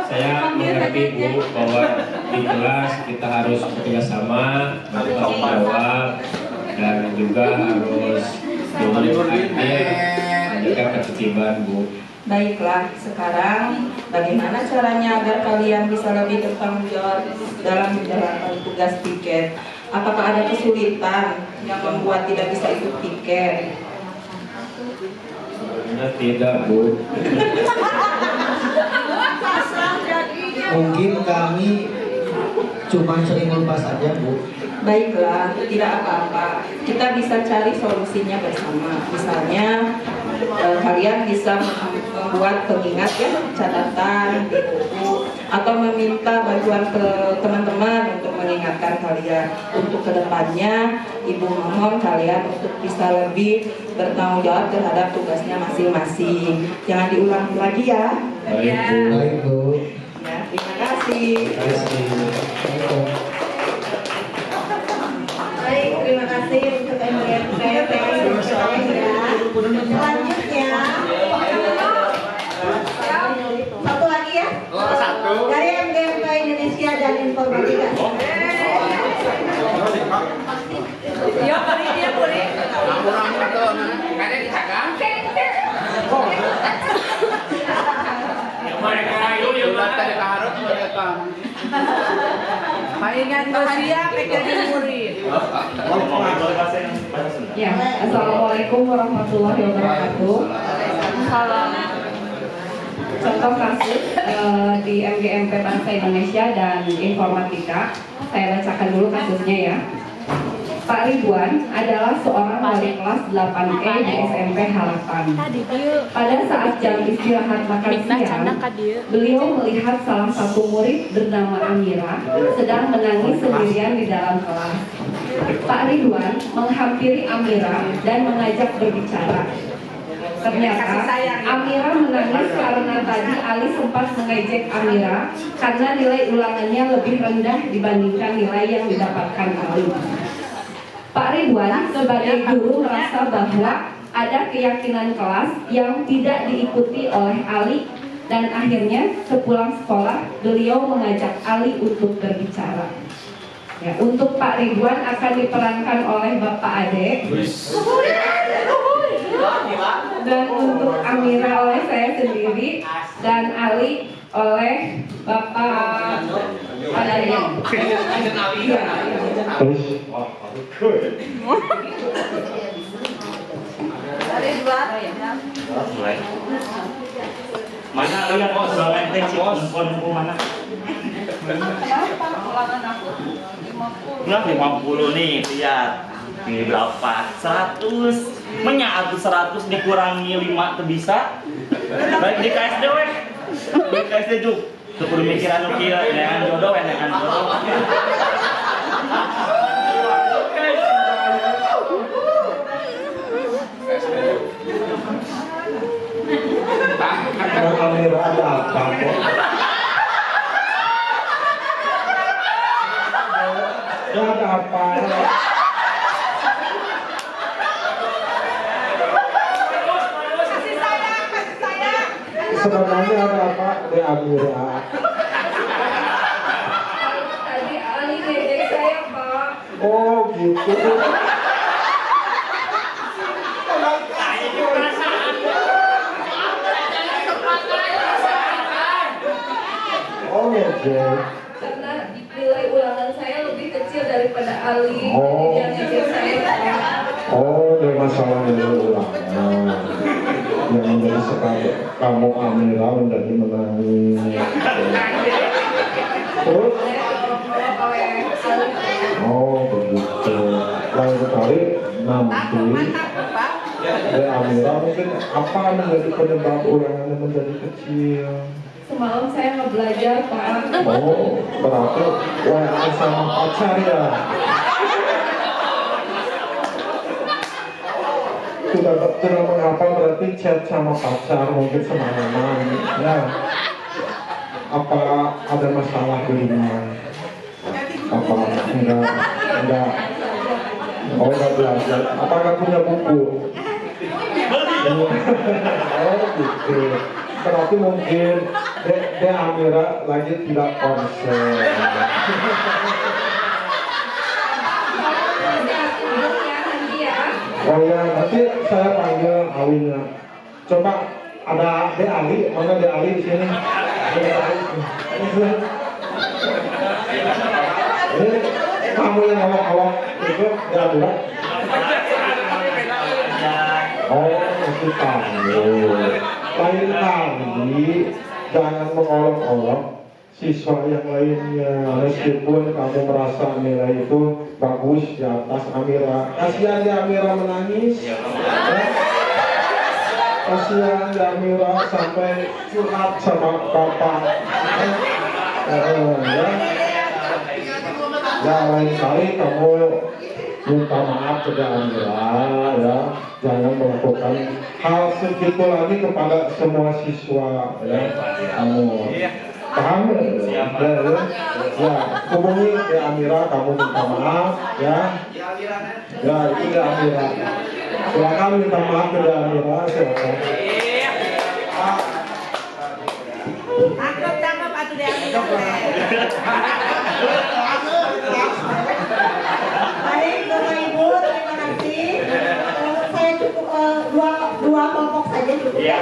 saya mengerti, Bu, bahwa di kelas kita harus bekerjasama, bertanggung jawab, dan juga harus Juga ketertiban, Bu. Baiklah, sekarang bagaimana caranya agar kalian bisa lebih bertanggung jawab dalam menjalankan tugas piket? Apakah ada kesulitan yang membuat tidak bisa ikut piket? Sebenarnya tidak, Bu. Mungkin kami cuma sering lupa saja, Bu. Baiklah, tidak apa-apa. Kita bisa cari solusinya bersama. Misalnya, kalian bisa membuat pengingat ya, catatan di buku, atau meminta bantuan ke teman-teman untuk mengingatkan kalian. Untuk kedepannya, Ibu mohon kalian untuk bisa lebih bertanggung jawab terhadap tugasnya masing-masing. Jangan diulangi lagi ya. Baik, Bu. Baik, Bu. Ya, terima kasih. Baik, terima kasih untuk MGMP Selanjutnya, satu lagi ya. Dari MGMP Indonesia dan Informatika. Dia puri. Kurang itu, kadang dijaga. Mereka yuk tadi keharap mereka. Mainan Rusia jadi murid. Ya, Assalamualaikum warahmatullahi wabarakatuh. Salam. Contoh kasus di MGMP Bangsa Indonesia dan Informatika, saya bacakan dulu kasusnya ya. Pak Ridwan adalah seorang wali kelas 8E di SMP Harapan. Pada saat jam istirahat makan siang, beliau melihat salah satu murid bernama Amira sedang menangis sendirian di dalam kelas. Pak Ridwan menghampiri Amira dan mengajak berbicara. Ternyata Amira menangis karena tadi Ali sempat mengejek Amira karena nilai ulangannya lebih rendah dibandingkan nilai yang didapatkan Ali. Pak Ridwan sebagai guru merasa bahwa ada keyakinan kelas yang tidak diikuti oleh Ali dan akhirnya sepulang sekolah beliau mengajak Ali untuk berbicara. Ya, untuk Pak Ridwan akan diperankan oleh Bapak Ade dan untuk Amira oleh saya sendiri dan Ali oleh Bapak Ade. Mulai. Mana lihat bos, enteng sih info mana? Nah 50 nih, lihat. Ini berapa? 100. Menya aku 100 dikurangi 5 tuh bisa. Baik di KSD weh. Di KSD juga. Tuh kudu mikiran nu kieu dengan jodoh dengan jodoh. Amira ada apa kok? Ada apa? Sebenarnya ada apa di Amira? Tadi Ali ngejek saya, Pak. Oh gitu. Oh ngejek. Karena nilai ulangan saya lebih kecil daripada Ali. Oh. Jadi dia ngejek saya, Pak. Oh, ada masalah nilai ulangan yang menjadi sekali kamu Amira menjadi menangis. Terus? Oh begitu. Lain kali nanti Amira mungkin apa menjadi penyebab ulangannya menjadi kecil? Semalam saya nggak belajar, Pak. Oh, berarti ulangan sama pacar ya? Tidak mengapa berarti chat sama pacar mungkin semalaman ya. Apa ada masalah di rumah? Apa enggak oh enggak belajar? Apakah punya buku? Oh gitu. Berarti mungkin De Amira lagi tidak konsen. Oh ya, nanti saya panggil Awinya. Coba ada De Ali, mana De Ali di sini? Ini kamu yang awak-awak itu ada. Oh, itu kamu. Lain kali jangan mengolok-olok siswa yang lainnya, meskipun kamu merasa nilai itu bagus di atas Amira. Kasihan di Amira menangis. Kasihan di Amira sampai curhat sama bapak. Ya lain kali kamu minta maaf ke Amira, ya. Jangan melakukan hal segitu lagi kepada semua siswa, ya. Kamu paham? Ya, hubungi ya Amira, kamu minta maaf, ya. Ya, itu ya Amira. Silakan minta maaf ke Amira, silakan. Tangkap atuh di Amira. Baik, Bapak Ibu, terima kasih. Saya cukup dua kelompok saja cukup. Ya.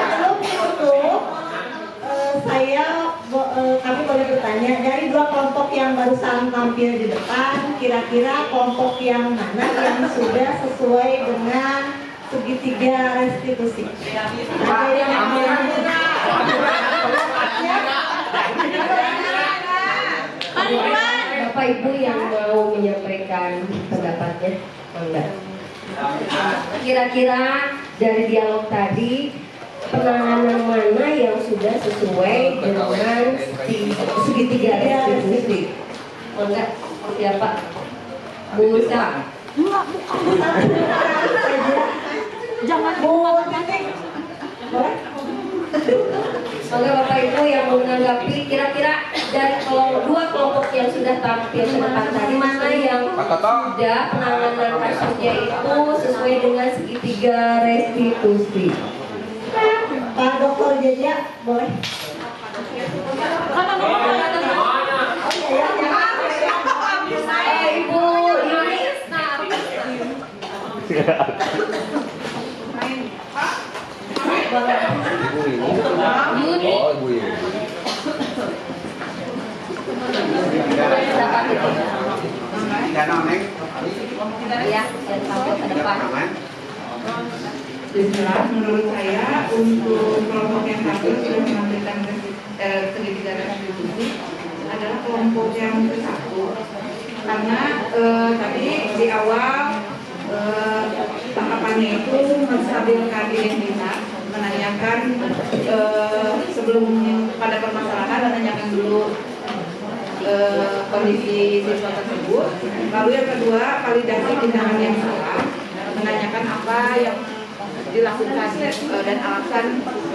Sebelum ditutup, kami boleh bertanya dari dua kelompok yang barusan tampil di depan, kira-kira kelompok yang mana yang sudah sesuai dengan segitiga restitusi? Ada yang Bapak Ibu yang mau menyampaikan pendapatnya, enggak? Kira-kira dari dialog tadi penanganan mana yang sudah sesuai dengan segitiga restitusi? Enggak? Siapa? Bu Usa. Jangan Bu Titik. Oke Bapak Ibu yang menanggapi kira-kira dari dua kelompok yang sudah tampil ke depan tadi mana yang sudah penanganan kasusnya itu sesuai dengan segitiga restitusi? Pak Dr. Jaja boleh? Ibu Yuni. Oh, Ibu Yuni. Ya, yang tampil ke depan. Jelas menurut saya untuk kelompok yang satu sudah menampilkan segitiga restitusi adalah kelompok yang satu karena tadi di awal tahapannya itu menstabilkan identitas, menanyakan sebelum pada permasalahan menanyakan dulu kondisi siswa tersebut, lalu yang kedua validasi tindakan yang salah, menanyakan apa yang dilakukan dan alasan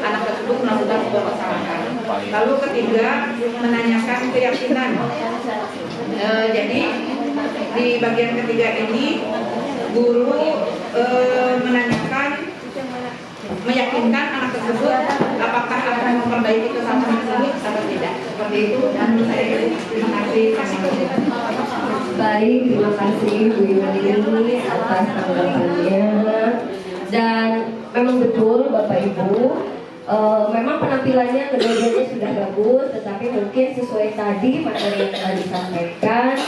anak tersebut melakukan sebuah kesalahan. Lalu ketiga menanyakan keyakinan. Jadi di bagian ketiga ini guru menanyakan meyakinkan anak tersebut apakah akan memperbaiki kesalahan tersebut atau tidak. Seperti itu menurut saya. Terima kasih. Baik, terima kasih Bu Yuni atas tanggapannya. Dan memang betul Bapak Ibu, memang penampilannya kedua-duanya sudah bagus, tetapi mungkin sesuai tadi materi yang telah disampaikan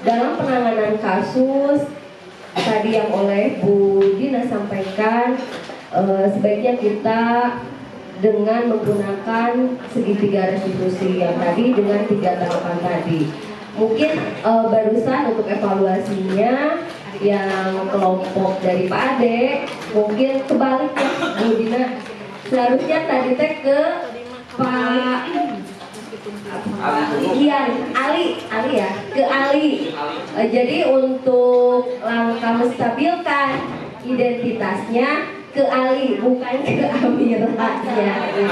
dalam penanganan kasus tadi yang oleh Bu Dina sampaikan, sebaiknya kita dengan menggunakan segitiga restitusi yang tadi dengan 3 tahapan tadi. Mungkin barusan untuk evaluasinya yang kelompok dari Pak Ade mungkin kebalik ya Bu Dina, seharusnya tadi teh ke Pak Ali ya, ke Ali. Jadi untuk langkah menstabilkan identitasnya ke Ali bukan ke Amiranya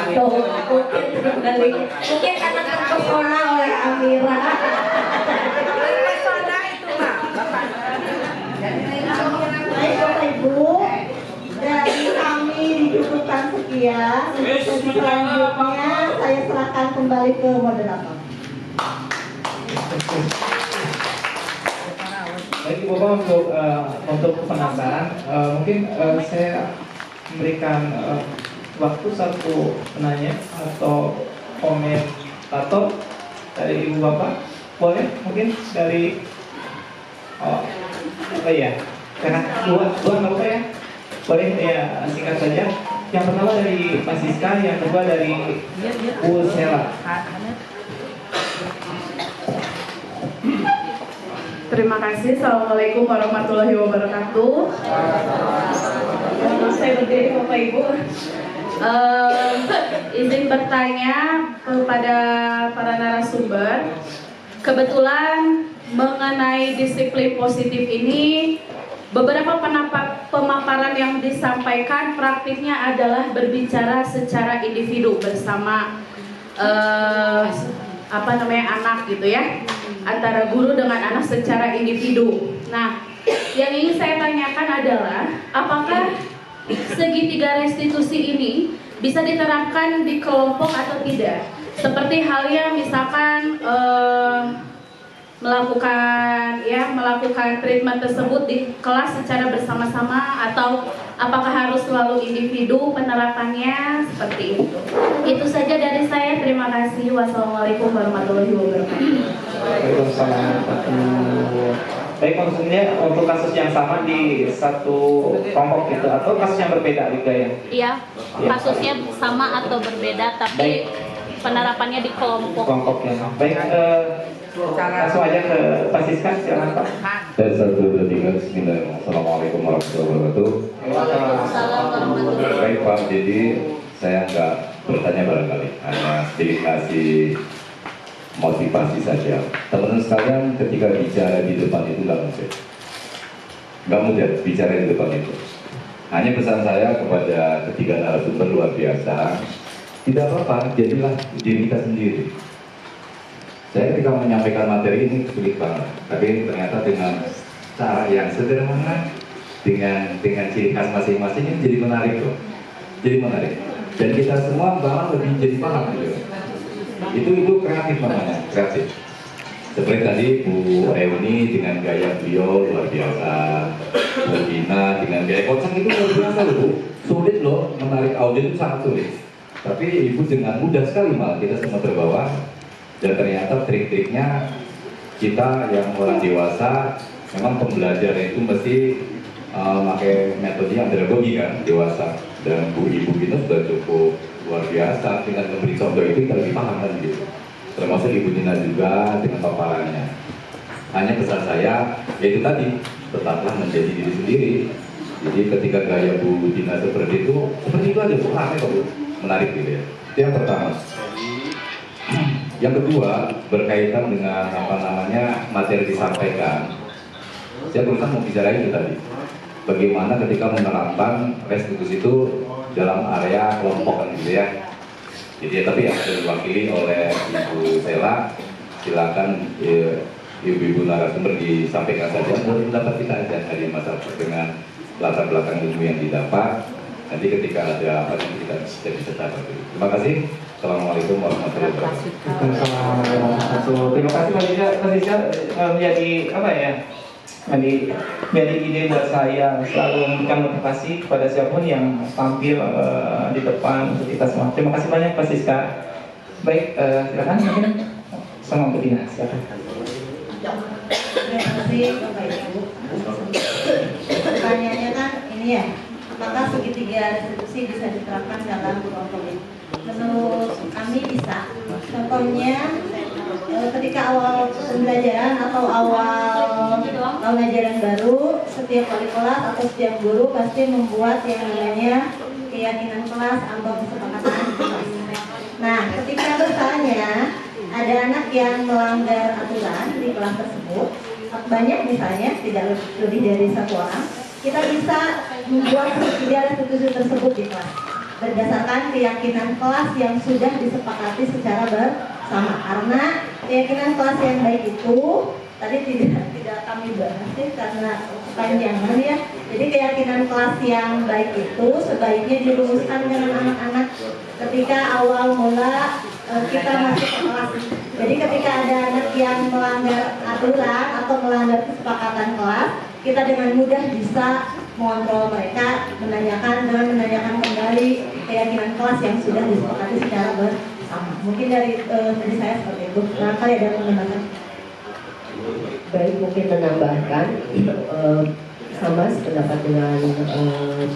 itu mungkin kembali, mungkin karena terpesona oleh Amira. Baik Bapak Ibu, dari kami dicukupkan sekian. Untuk sesi selanjutnya saya serahkan kembali ke moderator. Baik Ibu Ibu Bapak untuk penambahan, mungkin saya memberikan waktu satu penanya atau komentator dari Ibu Bapak. Boleh mungkin dari karena dua nggak apa ya, boleh ya singkat saja. Yang pertama dari Pak Siska, yang kedua dari Bu Sela. Terima kasih. Assalamualaikum warahmatullahi wabarakatuh. Saya berdiri Bapak Ibu. Izin bertanya kepada para narasumber. Kebetulan mengenai disiplin positif ini, beberapa pemaparan yang disampaikan praktiknya adalah berbicara secara individu bersama anak gitu ya, antara guru dengan anak secara individu. Nah, yang ingin saya tanyakan adalah apakah segitiga restitusi ini bisa diterapkan di kelompok atau tidak? Seperti halnya misalkan melakukan treatment tersebut di kelas secara bersama-sama, atau apakah harus selalu individu penerapannya seperti itu? Itu saja dari saya. Terima kasih. Wassalamualaikum warahmatullahi wabarakatuh. Waalaikumsalam. Baik, maksudnya untuk kasus yang sama di satu kelompok gitu atau kasus yang berbeda juga ya? Iya, kasusnya sama atau berbeda tapi penerapannya di kelompok. Kelompok ya. Baik, langsung aja ke Pak Siska, silakan Pak. Dan 1, 2, 3, bismillahirrahmanirrahim. Assalamualaikum warahmatullahi wabarakatuh. Baik Pak, jadi saya nggak bertanya barangkali, hanya sedikit kasih motivasi saja. Teman-teman sekalian, ketika bicara di depan itu nggak mudah bicara di depan itu. Hanya pesan saya kepada ketiga narasumber luar biasa, tidak apa-apa, jadilah diri kita sendiri. Saya ketika menyampaikan materi ini sulit banget, tapi ternyata dengan cara yang sederhana, dengan ciri khas masing-masing ini jadi menarik loh, jadi menarik. Dan kita semua bahkan lebih jadi paham gitu. Itu kreatif namanya, kreatif. Seperti tadi Bu Euni dengan gaya beliau luar biasa, Bu Dina dengan gaya kocak itu luar biasa loh Bu. Sulit loh, menarik audiens itu sangat sulit. Tapi Ibu dengan mudah sekali malah kita semua terbawa. Dan ternyata trik-triknya kita yang orang dewasa memang pembelajaran itu mesti pakai metode yang pedagogi kan, dewasa. Dan ibu kita sudah cukup luar biasa dengan memberi contoh itu kita lebih paham kan gitu. Termasuk Ibu Dina juga dengan paparannya. Hanya pesan saya yaitu tadi, tetaplah menjadi diri sendiri. Jadi ketika gaya Bu Dina seperti itu aja Bu, rame kok Bu, menarik gitu ya. Itu yang pertama. Yang kedua, berkaitan dengan materi disampaikan. Saya berusaha mau bicara itu tadi. Bagaimana ketika menerapkan restitusi itu dalam area kelompok kan gitu ya. Jadi tapi yang sudah diwakili oleh Ibu Sela, silakan ibu-ibu narasumber disampaikan saja menurut pendapat kita aja dari masyarakat dengan latar belakang ilmu yang didapat. Nanti ketika ada apa yang kita bisa catat. Terima kasih. Assalamualaikum warahmatullahi wabarakatuh. Terima kasih Pak Siska, menjadi apa ya? Menjadi ide buat saya selalu memberikan motivasi kepada siapapun yang tampil di depan untuk kita semua. Terima kasih banyak Pak Siska. Baik, silakan mungkin sama Bu Dina, silakan. Terima kasih Bapak Ibu. Pertanyaannya kan ini ya, apakah segitiga restitusi bisa diterapkan dalam kelompok ini? Menurut kami bisa. Contohnya ketika awal pembelajaran atau awal tahun ajaran baru, setiap wali kelas atau setiap guru pasti membuat yang namanya keyakinan kelas atau kesepakatan kelas. Nah, ketika misalnya ada anak yang melanggar aturan di kelas tersebut, banyak misalnya, tidak lebih dari satu orang, kita bisa membuat segitiga restitusi tersebut di kelas berdasarkan keyakinan kelas yang sudah disepakati secara bersama. Karena keyakinan kelas yang baik itu tadi tidak kami bahas karena panjangan ya. Jadi keyakinan kelas yang baik itu sebaiknya dirumuskan dengan anak-anak ketika awal mula kita masuk ke kelas. Jadi ketika ada anak yang melanggar aturan atau melanggar kesepakatan kelas, kita dengan mudah bisa mengontrol mereka, menanyakan kembali keyakinan kelas yang sudah disepakati secara bersama. Mungkin dari saya seperti itu. Nah, kalian ada menambahkan? Baik, mungkin menambahkan sama sependapat dengan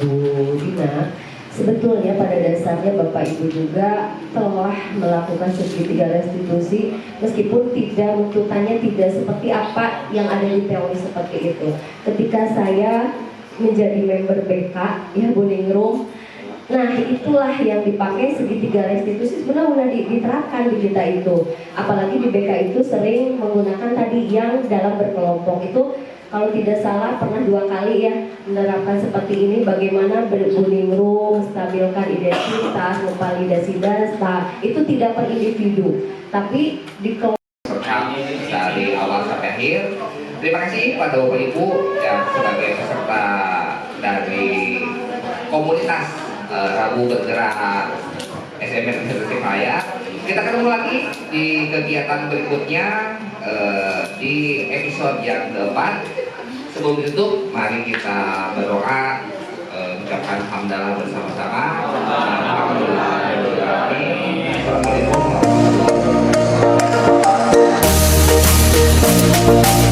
Bu Dina. Sebetulnya pada dasarnya Bapak Ibu juga telah melakukan segitiga restitusi, meskipun tidak tuntutannya tidak seperti apa yang ada di teori seperti itu. Ketika saya menjadi member BK, ya Buningrum, nah itulah yang dipakai segitiga restitusi benar-benar diterapkan di kita itu. Apalagi di BK itu sering menggunakan tadi yang dalam berkelompok itu. Kalau tidak salah pernah 2 kali ya menerapkan seperti ini, bagaimana berbuningrum, stabilkan identitas, memvalidasi data, itu tidak per individu, tapi di dari awal sampai akhir. Terima kasih pada Bapak Ibu yang sebagai peserta dari komunitas Rabu Bergerak SMN Persebaya. Kita ketemu lagi di kegiatan berikutnya di episode yang keempat. Sebelum itu, mari kita berdoa, ucapkan hamdalah bersama-sama. Assalamualaikum warahmatullahi wabarakatuh.